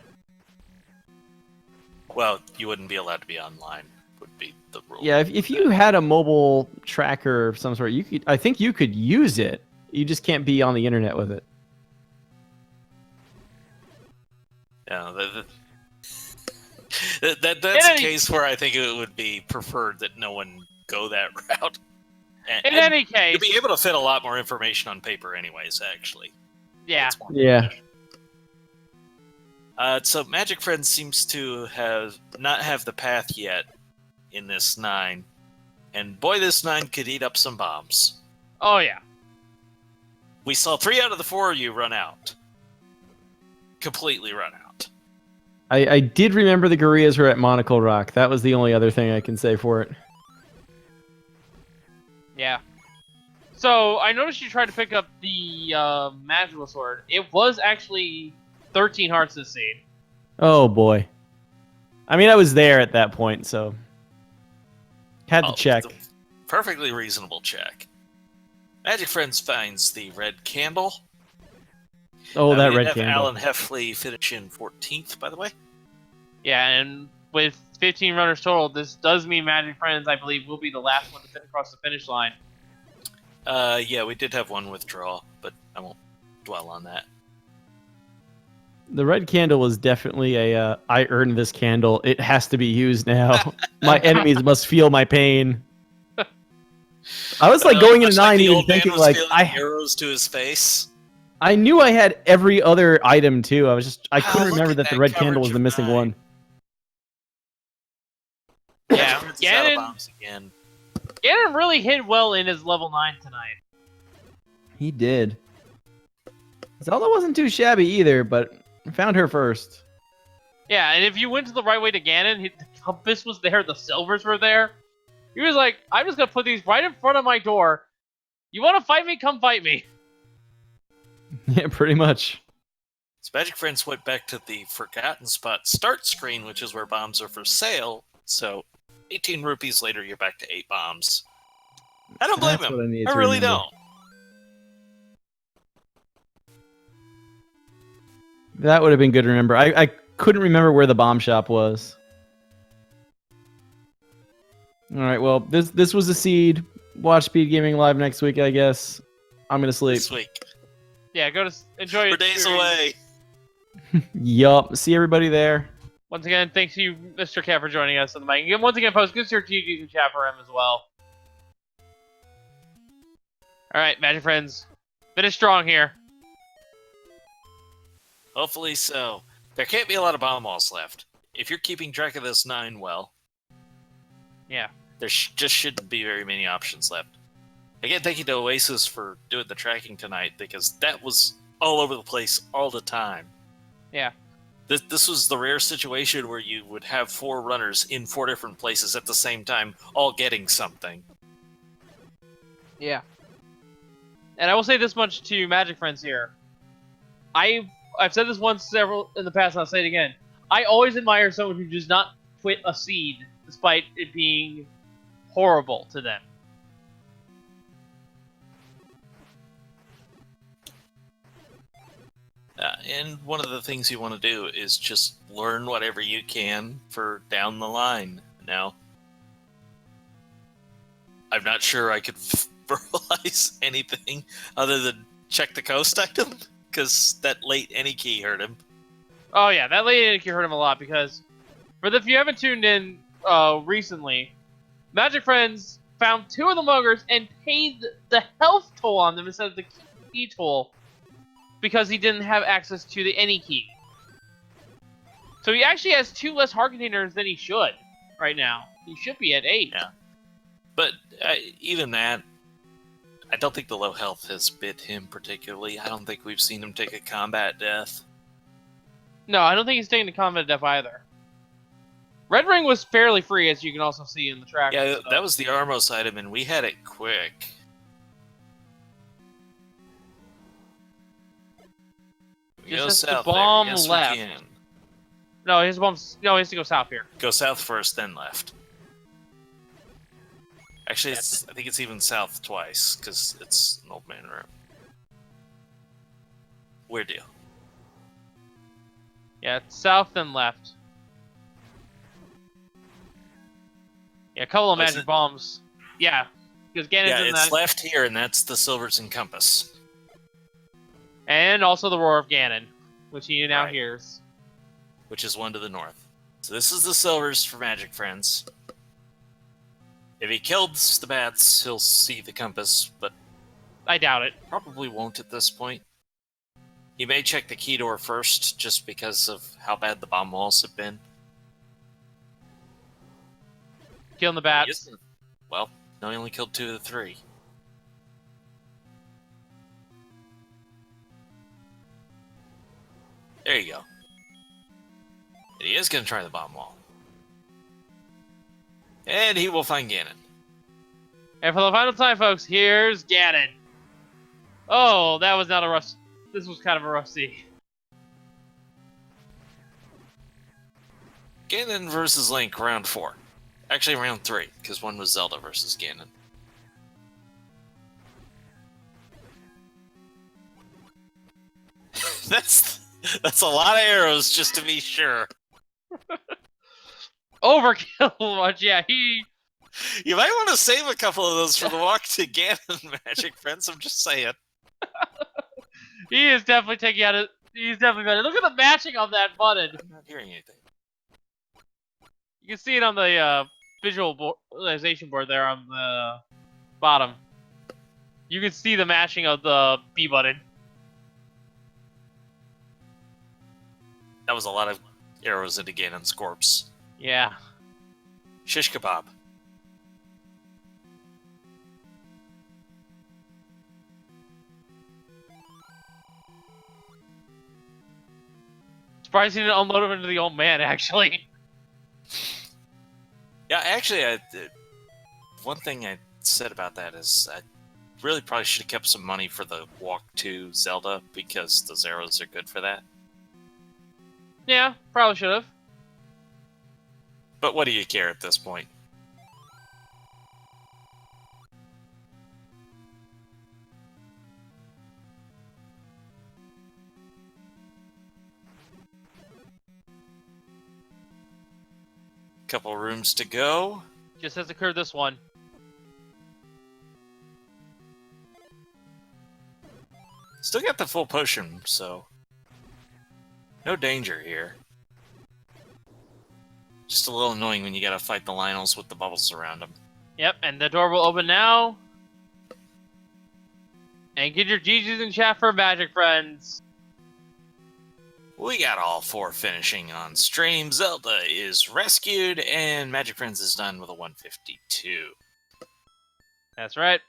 Well, you wouldn't be allowed to be online, would be the rule. Yeah, if you had a mobile tracker of some sort, I think you could use it. You just can't be on the internet with it. Yeah, that's a case where I think it would be preferred that no one go that route. In any case, you'll be able to fit a lot more information on paper anyways, actually. Yeah. Yeah. So Magic Friends seems to not have the path yet in this 9. And boy, this 9 could eat up some bombs. Oh, yeah. We saw 3 out of the 4 of you run out. Completely run out. I did remember the gorillas were at Monocle Rock. That was the only other thing I can say for it. Yeah. So, I noticed you tried to pick up the magical sword. It was actually 13 hearts this scene. Oh, boy. I mean, I was there at that point, so... Had to check. Perfectly reasonable check. Magic Friends finds the red candle. Oh, that red candle. Alan Heffley finish in 14th, by the way. Yeah, and with 15 runners total, this does mean Magic Friends, I believe, will be the last one to fit across the finish line. Yeah, we did have one withdrawal, but I won't dwell on that. The red candle was definitely a, I earned this candle. It has to be used now. My enemies must feel my pain. I was like going into 9 even thinking like, arrows to his face. I knew I had every other item too. I couldn't remember that the red coverage candle was the missing 9. one. Yeah, again. Ganon really hit well in his level 9 tonight. He did. Zelda wasn't too shabby either, but I found her first. Yeah, and if you went to the right way to Ganon, the compass was there, the silvers were there. He was like, I'm just gonna put these right in front of my door. You wanna fight me? Come fight me. Yeah, pretty much. So Magic Friends went back to the Forgotten Spot start screen, which is where bombs are for sale. So 18 rupees later, you're back to 8 bombs. I don't blame him. I really don't. That would have been good to remember. I couldn't remember where the bomb shop was. All right, well, this was a seed. Watch Speed Gaming Live next week, I guess. I'm gonna sleep. This week. Yeah, go to enjoy. We're days away. Yup. See everybody there. Once again, thanks to you, Mr. Cat, for joining us on the mic. And once again, post good to your TGs and chat for him as well. All right, Magic Friends, finish strong here. Hopefully so. There can't be a lot of bomb walls left. If you're keeping track of this 9 well, yeah, there just shouldn't be very many options left. Again, thank you to Oasis for doing the tracking tonight, because that was all over the place all the time. Yeah. This was the rare situation where you would have 4 runners in 4 different places at the same time, all getting something. Yeah. And I will say this much to Magic Friends here. I've said this once several in the past, and I'll say it again. I always admire someone who does not quit a seed despite it being horrible to them. And one of the things you want to do is just learn whatever you can for down the line. Now, I'm not sure I could for a utilize anything other than check the coast item, because that late any key hurt him. Oh yeah, that lady hurt him a lot because, if you haven't tuned in recently, Magic Friends found 2 of the muggers and paid the health toll on them instead of the key toll because he didn't have access to the any key. So he actually has 2 less heart containers than he should right now. He should be at 8. Yeah. But even that, I don't think the low health has bit him particularly. I don't think we've seen him take a combat death. No, I don't think he's taking the combat death either. Red Ring was fairly free, as you can also see in the track. Yeah, that was the Armos item, and we had it quick. We Just go has to south bomb there. Yes, left. we can. No, his bomb's... No, he has to go south here. Go south first, then left. Actually, I think it's even south twice, because it's an old man room. Weird deal. Yeah, it's south and left. Yeah, a couple of magic bombs. Yeah, because Ganon's Yeah, in it's that. left here, and that's the Silvers and Compass. And also the Roar of Ganon, which he now Right. hears. Which is one to the north. So this is the Silvers for Magic Friends. If he kills the bats, he'll see the compass, but I doubt it. probably won't at this point. He may check the key door first, just because of how bad the bomb walls have been. Killing the He bats. isn't- Well, no, he only killed 2 of the 3. There you go. And he is going to try the bomb wall. And he will find Ganon. And for the final time, folks, here's Ganon. Oh, that was not a rough... This was kind of a rough sea. Ganon versus Link, round 4. Actually, round 3, because one was Zelda versus Ganon. That's a lot of arrows, just to be sure. Overkill much, yeah, he... You might want to save a couple of those for the walk to Ganon, Magic Friends. I'm just saying. He is definitely taking out it. He's definitely better. Look at the matching on that button. I'm not hearing anything. You can see it on the visualization board there on the bottom. You can see the matching of the B button. That was a lot of arrows into Ganon's corpse. Yeah. Shish kebab. Surprised he didn't unload him into the old man, actually. Yeah, actually, one thing I said about that is I really probably should have kept some money for the walk to Zelda, because those arrows are good for that. Yeah, probably should have. But what do you care at this point? Couple rooms to go. Just has to clear this one. Still got the full potion, so no danger here. Just a little annoying when you gotta fight the Lionels with the bubbles around them. Yep, and the door will open now. And get your GGs in chat for Magic Friends. We got all 4 finishing on stream. Zelda is rescued, and Magic Friends is done with a 152. That's right.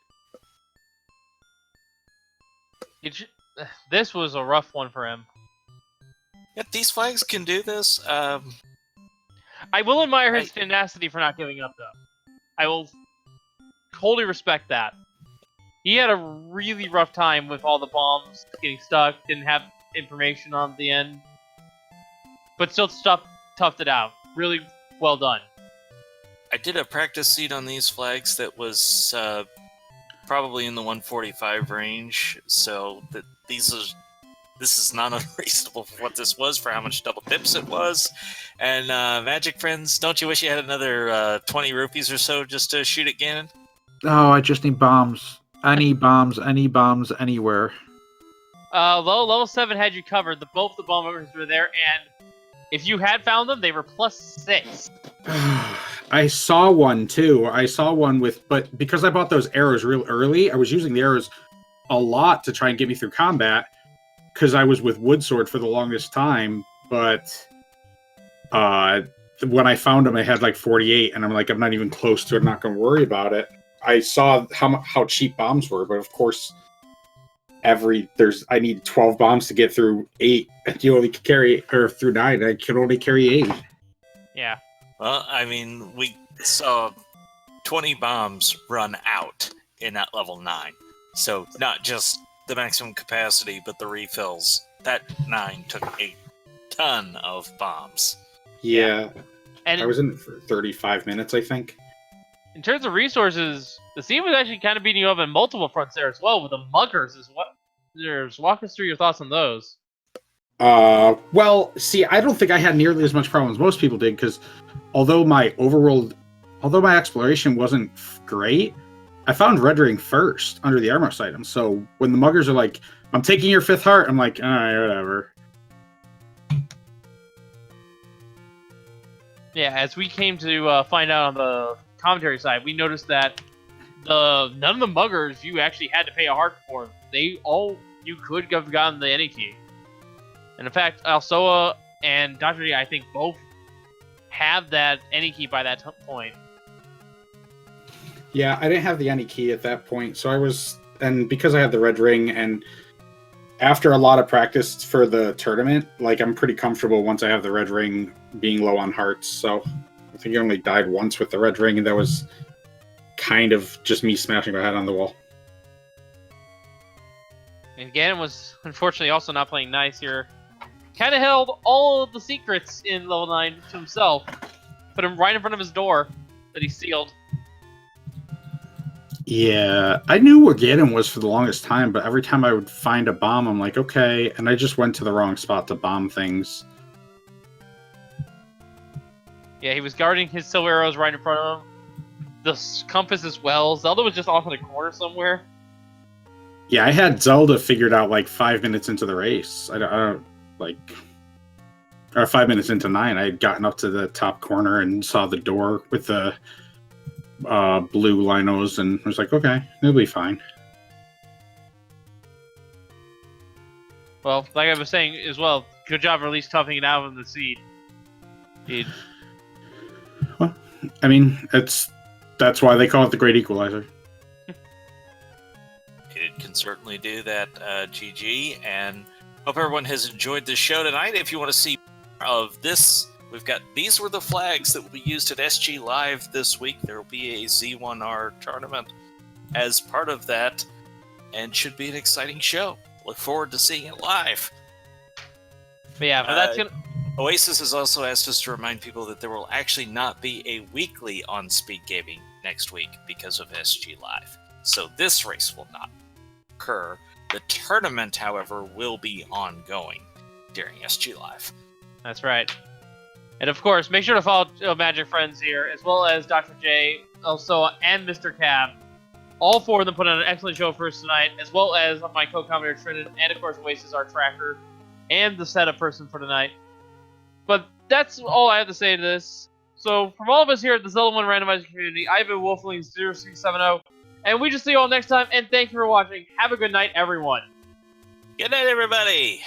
This was a rough one for him. Yeah, these flags can do this. I will admire his tenacity for not giving up, though. I will totally respect that. He had a really rough time with all the bombs getting stuck, didn't have information on the end, but still toughed it out. Really well done. I did a practice seed on these flags that was probably in the 145 range, so this is not unreasonable for what this was, for how much double dips it was. And Magic Friends, don't you wish you had another 20 rupees or so just to shoot at Ganon? Oh, I just need bombs. Any bombs anywhere. Level 7 had you covered. Both the bomb buggers were there, and if you had found them, they were +6. I saw one too. I saw one but because I bought those arrows real early, I was using the arrows a lot to try and get me through combat because I was with wood sword for the longest time. But when I found them, I had like 48, and I'm like, I'm not even close to it. I'm not going to worry about it. I saw how cheap bombs were, but of course, I need 12 bombs to get through 8, and you only can carry through 9. I can only carry 8. Yeah. Well, I mean, we saw 20 bombs run out in that level 9. So not just the maximum capacity, but the refills. That 9 took a ton of bombs. Yeah. And I was in it for 35 minutes, I think. in terms of resources, the scene was actually kind of beating you up on multiple fronts there as well, with the muggers as well. Walk us through your thoughts on those. Well, see, I don't think I had nearly as much problem as most people did, because although my exploration wasn't great, I found red ring first under the armorist item. So when the muggers are like, I'm taking your 5th heart, I'm like, alright, whatever. Yeah, as we came to find out on the commentary side, we noticed that none of the muggers you actually had to pay a heart for. You could have gotten the any key. And in fact, Alsoa and Dr. D, I think, both have that any key by that point. Yeah, I didn't have the any key at that point, so and because I had the red ring, and after a lot of practice for the tournament, like, I'm pretty comfortable once I have the red ring being low on hearts. So I think I only died once with the red ring, and that was kind of just me smashing my head on the wall. And Ganon was unfortunately also not playing nice here. Kind of held all of the secrets in level 9 to himself. Put him right in front of his door that he sealed. Yeah, I knew where Ganon was for the longest time, but every time I would find a bomb, I'm like, okay, and I just went to the wrong spot to bomb things. Yeah, he was guarding his silver arrows right in front of him. The compass as well. Zelda was just off in the corner somewhere. Yeah, I had Zelda figured out like 5 minutes into the race. Or 5 minutes into 9, I had gotten up to the top corner and saw the door with the blue linos, and I was like, okay, it'll be fine. Well, like I was saying as well, good job for at least toughing it out in the seed. Well, I mean, that's why they call it the Great Equalizer. It can certainly do that, GG, and hope everyone has enjoyed this show tonight. If you want to see more of this, these were the flags that will be used at SG Live this week. There will be a Z1R tournament as part of that, and should be an exciting show. Look forward to seeing it live. But yeah, but that's gonna. Oasis has also asked us to remind people that there will actually not be a weekly on Speed Gaming next week because of SG Live. So this race will not occur. The tournament, however, will be ongoing during SG Live. That's right. And of course, make sure to follow Magic Friends here, as well as Dr. J, Elsoa, and Mr. Cab. All 4 of them put on an excellent show for us tonight, as well as my co-commentator Trinidad, and of course Oasis, our tracker, and the setup person for tonight. But that's all I have to say to this. So from all of us here at the Zelda 1 Randomizer community, I've been Wolfling0670, and we just see you all next time, and thank you for watching. Have a good night, everyone. Good night, everybody!